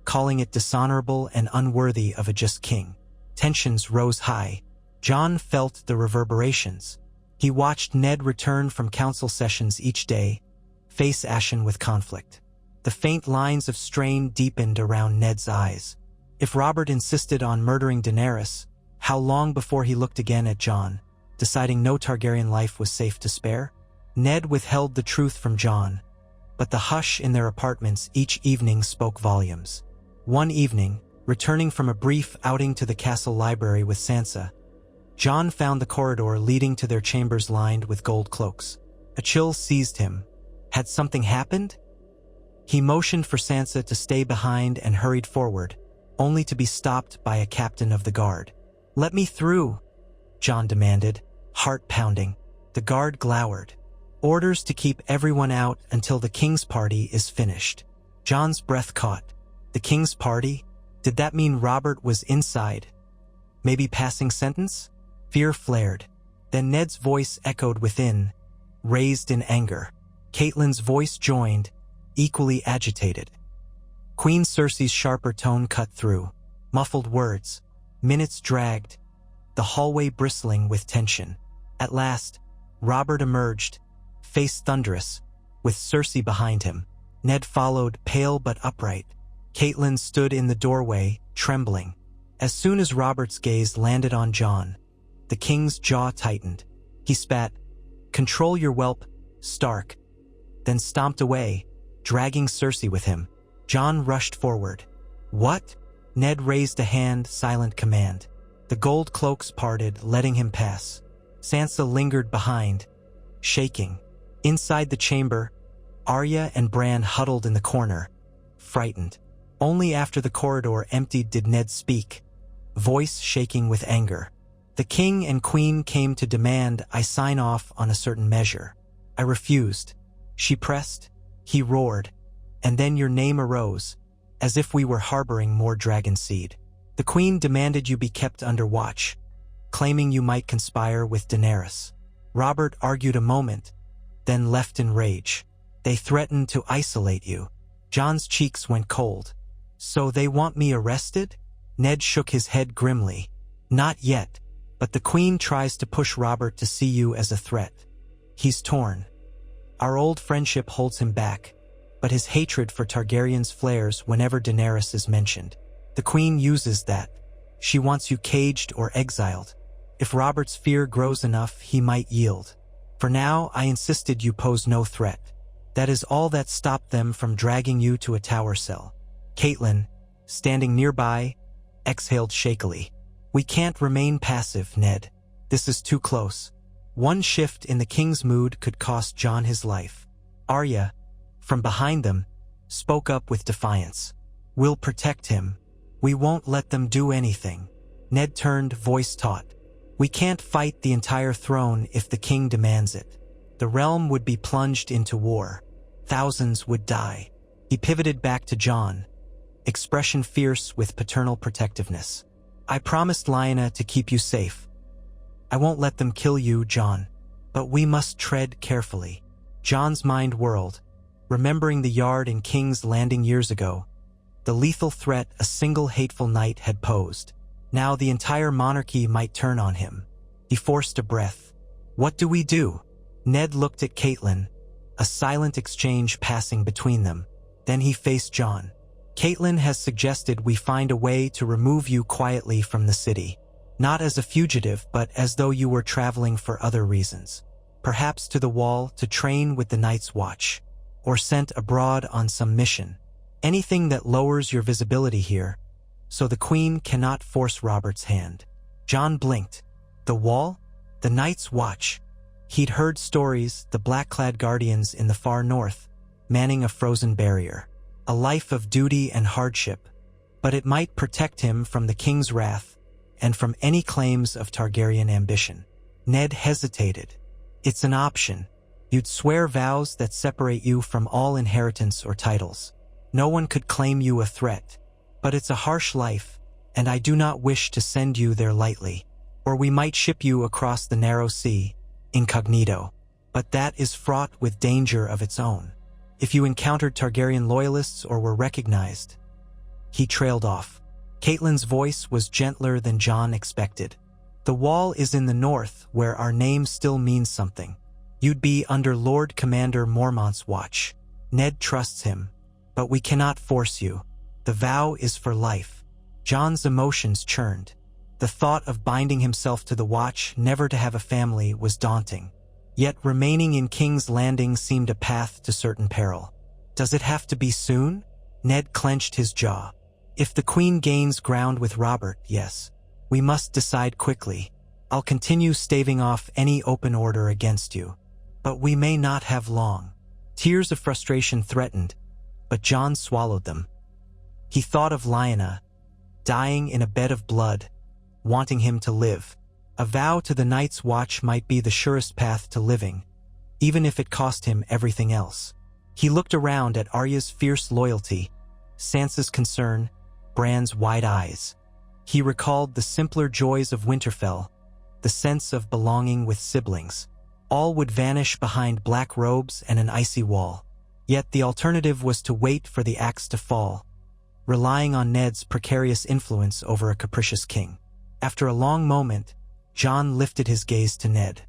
calling it dishonorable and unworthy of a just king. Tensions rose high. Jon felt the reverberations. He watched Ned return from council sessions each day, face ashen with conflict. The faint lines of strain deepened around Ned's eyes. If Robert insisted on murdering Daenerys, how long before he looked again at Jon, deciding no Targaryen life was safe to spare? Ned withheld the truth from Jon, but the hush in their apartments each evening spoke volumes. One evening, returning from a brief outing to the castle library with Sansa, Jon found the corridor leading to their chambers lined with gold cloaks. A chill seized him. Had something happened? He motioned for Sansa to stay behind and hurried forward, only to be stopped by a captain of the guard. "Let me through," Jon demanded, heart pounding. The guard glowered. "Orders to keep everyone out until the king's party is finished." Jon's breath caught. The king's party? Did that mean Robert was inside? Maybe passing sentence? Fear flared. Then Ned's voice echoed within, raised in anger. Catelyn's voice joined, equally agitated. Queen Cersei's sharper tone cut through. Muffled words. Minutes dragged, the hallway bristling with tension. At last, Robert emerged, face thunderous, with Cersei behind him. Ned followed, pale but upright. Caitlin stood in the doorway, trembling. As soon as Robert's gaze landed on Jon, the king's jaw tightened. He spat, "Control your whelp, Stark," then stomped away, dragging Cersei with him. Jon rushed forward. "What?" Ned raised a hand, silent command. The gold cloaks parted, letting him pass. Sansa lingered behind, shaking. Inside the chamber, Arya and Bran huddled in the corner, frightened. Only after the corridor emptied did Ned speak, voice shaking with anger. "The king and queen came to demand I sign off on a certain measure. I refused." She pressed. He roared. "And then your name arose, as if we were harboring more dragon seed. The queen demanded you be kept under watch, claiming you might conspire with Daenerys." Robert argued a moment, then left in rage. "They threatened to isolate you." Jon's cheeks went cold. "So they want me arrested?" Ned shook his head grimly. "Not yet, but the queen tries to push Robert to see you as a threat. He's torn. Our old friendship holds him back, but his hatred for Targaryens flares whenever Daenerys is mentioned. The queen uses that. She wants you caged or exiled. If Robert's fear grows enough, he might yield. For now, I insisted you pose no threat. That is all that stopped them from dragging you to a tower cell." Caitlin, standing nearby, exhaled shakily. "We can't remain passive, Ned. This is too close. One shift in the king's mood could cost Jon his life." Arya, from behind them, spoke up with defiance. "We'll protect him. We won't let them do anything." Ned turned, voice taut. "We can't fight the entire throne if the king demands it. The realm would be plunged into war. Thousands would die." He pivoted back to Jon, expression fierce with paternal protectiveness. "I promised Lyanna to keep you safe. I won't let them kill you, Jon. But we must tread carefully." Jon's mind whirled, remembering the yard in King's Landing years ago. The lethal threat a single hateful knight had posed. Now the entire monarchy might turn on him. He forced a breath. "What do we do?" Ned looked at Caitlin, a silent exchange passing between them. Then he faced Jon. "Caitlin has suggested we find a way to remove you quietly from the city. Not as a fugitive, but as though you were traveling for other reasons. Perhaps to the Wall to train with the Night's Watch, or sent abroad on some mission. Anything that lowers your visibility here, so the Queen cannot force Robert's hand." Jon blinked. The Wall? The Night's Watch? He'd heard stories, the black-clad guardians in the far north, manning a frozen barrier. A life of duty and hardship, but it might protect him from the king's wrath and from any claims of Targaryen ambition. Ned hesitated. "It's an option. You'd swear vows that separate you from all inheritance or titles. No one could claim you a threat. But it's a harsh life, and I do not wish to send you there lightly. Or we might ship you across the narrow sea, incognito. But that is fraught with danger of its own. If you encountered Targaryen loyalists or were recognized." He trailed off. Caitlyn's voice was gentler than Jon expected. "The Wall is in the north, where our name still means something. You'd be under Lord Commander Mormont's watch. Ned trusts him. But we cannot force you. The vow is for life." Jon's emotions churned. The thought of binding himself to the watch, never to have a family, was daunting. Yet remaining in King's Landing seemed a path to certain peril. "Does it have to be soon?" Ned clenched his jaw. "If the Queen gains ground with Robert, yes. We must decide quickly. I'll continue staving off any open order against you. But we may not have long." Tears of frustration threatened, but Jon swallowed them. He thought of Lyanna, dying in a bed of blood, wanting him to live. A vow to the Night's Watch might be the surest path to living, even if it cost him everything else. He looked around at Arya's fierce loyalty, Sansa's concern, Bran's wide eyes. He recalled the simpler joys of Winterfell, the sense of belonging with siblings. All would vanish behind black robes and an icy wall. Yet the alternative was to wait for the axe to fall, relying on Ned's precarious influence over a capricious king. After a long moment, Jon lifted his gaze to Ned.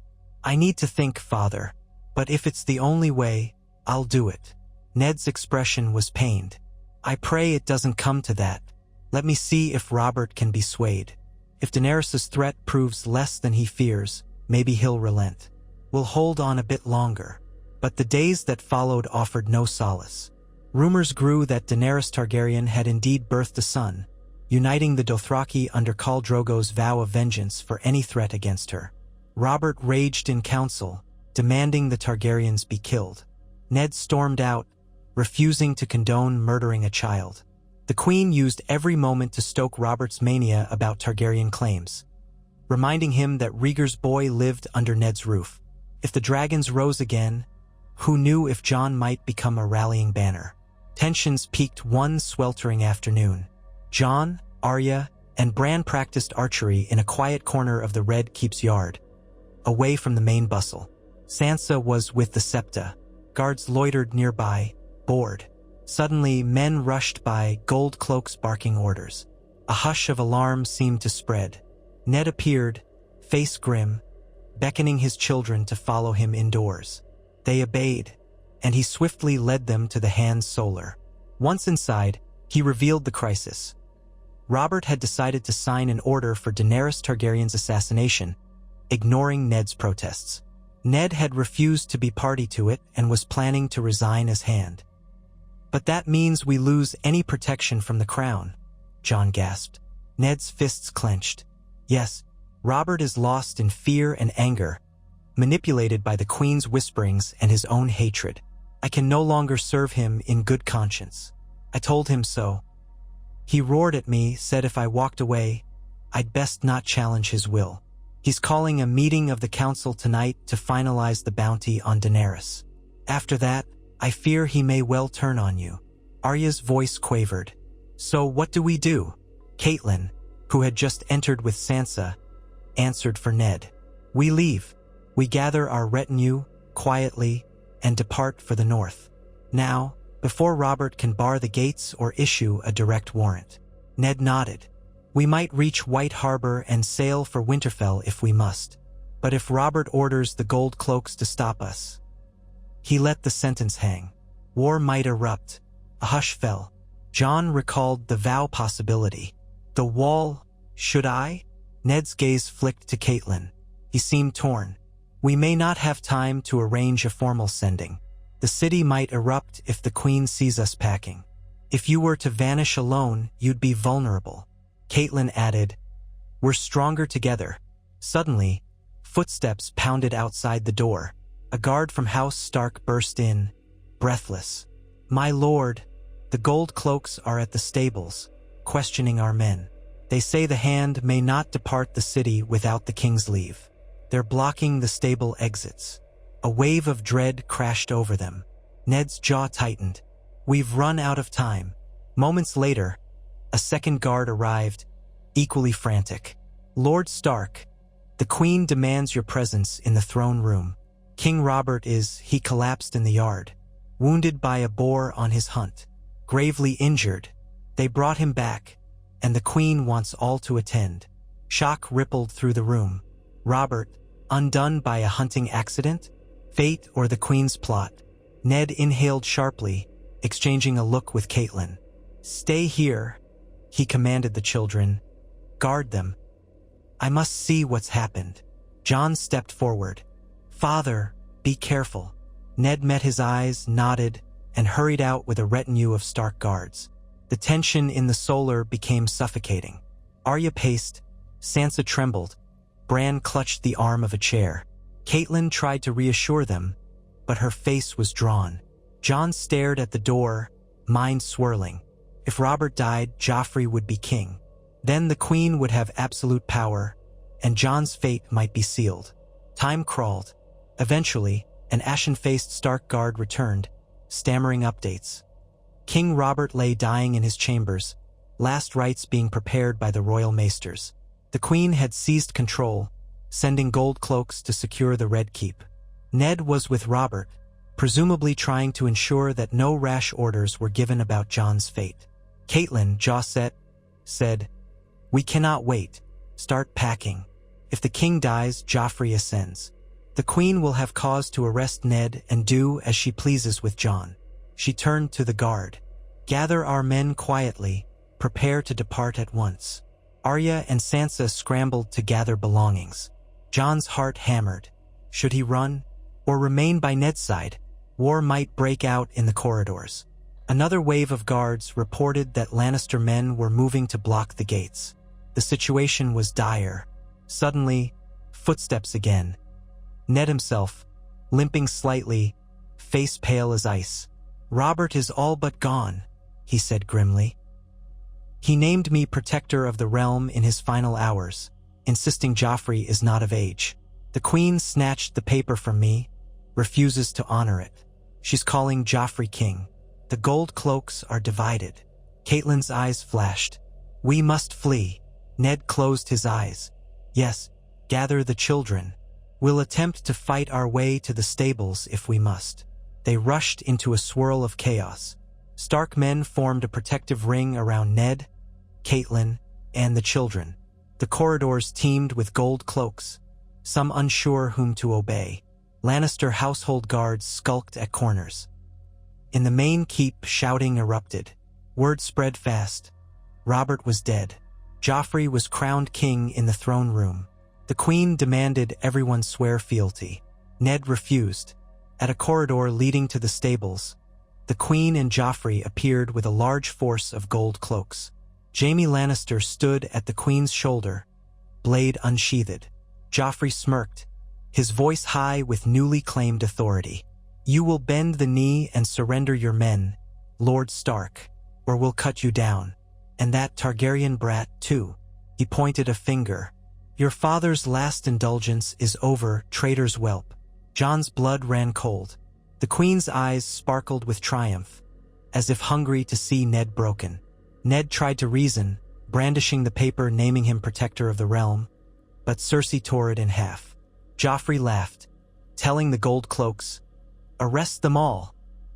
"I need to think, Father, but if it's the only way, I'll do it." Ned's expression was pained. I pray it doesn't come to that. Let me see if Robert can be swayed. If Daenerys' threat proves less than he fears, maybe he'll relent. We'll hold on a bit longer. But the days that followed offered no solace. Rumors grew that Daenerys Targaryen had indeed birthed a son, uniting the Dothraki under Khal Drogo's vow of vengeance for any threat against her. Robert raged in council, demanding the Targaryens be killed. Ned stormed out, refusing to condone murdering a child. The Queen used every moment to stoke Robert's mania about Targaryen claims, reminding him that Rhaegar's boy lived under Ned's roof. If the dragons rose again, who knew if Jon might become a rallying banner? Tensions peaked one sweltering afternoon. Jon, Arya, and Bran practiced archery in a quiet corner of the Red Keep's yard, away from the main bustle. Sansa was with the Septa. Guards loitered nearby, bored. Suddenly, men rushed by, gold cloaks barking orders. A hush of alarm seemed to spread. Ned appeared, face grim, beckoning his children to follow him indoors. They obeyed, and he swiftly led them to the Hand Solar. Once inside, he revealed the crisis. Robert had decided to sign an order for Daenerys Targaryen's assassination, ignoring Ned's protests. Ned had refused to be party to it and was planning to resign as Hand. But that means we lose any protection from the crown, Jon gasped. Ned's fists clenched. Yes, Robert is lost in fear and anger, manipulated by the Queen's whisperings and his own hatred. I can no longer serve him in good conscience. I told him so. He roared at me, said if I walked away, I'd best not challenge his will. He's calling a meeting of the council tonight to finalize the bounty on Daenerys. After that, I fear he may well turn on you. Arya's voice quavered. So what do we do? Catelyn, who had just entered with Sansa, answered for Ned. We leave. We gather our retinue, quietly, and depart for the north. Now, before Robert can bar the gates or issue a direct warrant. Ned nodded. We might reach White Harbor and sail for Winterfell if we must. But if Robert orders the gold cloaks to stop us, he let the sentence hang. War might erupt. A hush fell. Jon recalled the vow possibility. The wall, should I? Ned's gaze flicked to Catelyn. He seemed torn. We may not have time to arrange a formal sending. The city might erupt if the Queen sees us packing. If you were to vanish alone, you'd be vulnerable. Catelyn added, We're stronger together. Suddenly, footsteps pounded outside the door. A guard from House Stark burst in, breathless. My lord, the gold cloaks are at the stables, questioning our men. They say the Hand may not depart the city without the king's leave. They're blocking the stable exits. A wave of dread crashed over them. Ned's jaw tightened. We've run out of time. Moments later, a second guard arrived, equally frantic. Lord Stark, the Queen demands your presence in the throne room. King Robert he collapsed in the yard, wounded by a boar on his hunt. Gravely injured, they brought him back, and the Queen wants all to attend. Shock rippled through the room. Robert, undone by a hunting accident? Fate or the Queen's plot? Ned inhaled sharply, exchanging a look with Catelyn. Stay here, he commanded the children. Guard them. I must see what's happened. Jon stepped forward. Father, be careful. Ned met his eyes, nodded, and hurried out with a retinue of Stark guards. The tension in the Solar became suffocating. Arya paced, Sansa trembled. Bran clutched the arm of a chair. Catelyn tried to reassure them, but her face was drawn. Jon stared at the door, mind swirling. If Robert died, Joffrey would be king. Then the Queen would have absolute power, and Jon's fate might be sealed. Time crawled. Eventually, an ashen-faced Stark guard returned, stammering updates. King Robert lay dying in his chambers, last rites being prepared by the royal maesters. The Queen had seized control, sending gold cloaks to secure the Red Keep. Ned was with Robert, presumably trying to ensure that no rash orders were given about Jon's fate. Catelyn, jaw set, said, We cannot wait. Start packing. If the king dies, Joffrey ascends. The Queen will have cause to arrest Ned and do as she pleases with Jon. She turned to the guard. Gather our men quietly, prepare to depart at once. Arya and Sansa scrambled to gather belongings. Jon's heart hammered. Should he run? Or remain by Ned's side? War might break out in the corridors. Another wave of guards reported that Lannister men were moving to block the gates. The situation was dire. Suddenly, footsteps again. Ned himself, limping slightly, face pale as ice. "Robert is all but gone," he said grimly. "He named me protector of the realm in his final hours, insisting Joffrey is not of age. The Queen snatched the paper from me, refuses to honor it. She's calling Joffrey king. The gold cloaks are divided." Catelyn's eyes flashed. "We must flee." Ned closed his eyes. "Yes, gather the children. We'll attempt to fight our way to the stables if we must." They rushed into a swirl of chaos. Stark men formed a protective ring around Ned, Catelyn, and the children. The corridors teemed with gold cloaks, some unsure whom to obey. Lannister household guards skulked at corners. In the main keep, shouting erupted. Word spread fast. Robert was dead. Joffrey was crowned king in the throne room. The Queen demanded everyone swear fealty. Ned refused. At a corridor leading to the stables, the Queen and Joffrey appeared with a large force of gold cloaks. Jaime Lannister stood at the Queen's shoulder, blade unsheathed. Joffrey smirked, his voice high with newly claimed authority. "You will bend the knee and surrender your men, Lord Stark, or we'll cut you down. And that Targaryen brat, too." He pointed a finger. "Your father's last indulgence is over, traitor's whelp." Jon's blood ran cold. The Queen's eyes sparkled with triumph, as if hungry to see Ned broken. Ned tried to reason, brandishing the paper naming him protector of the realm, but Cersei tore it in half. Joffrey laughed, telling the gold cloaks, "Arrest them all."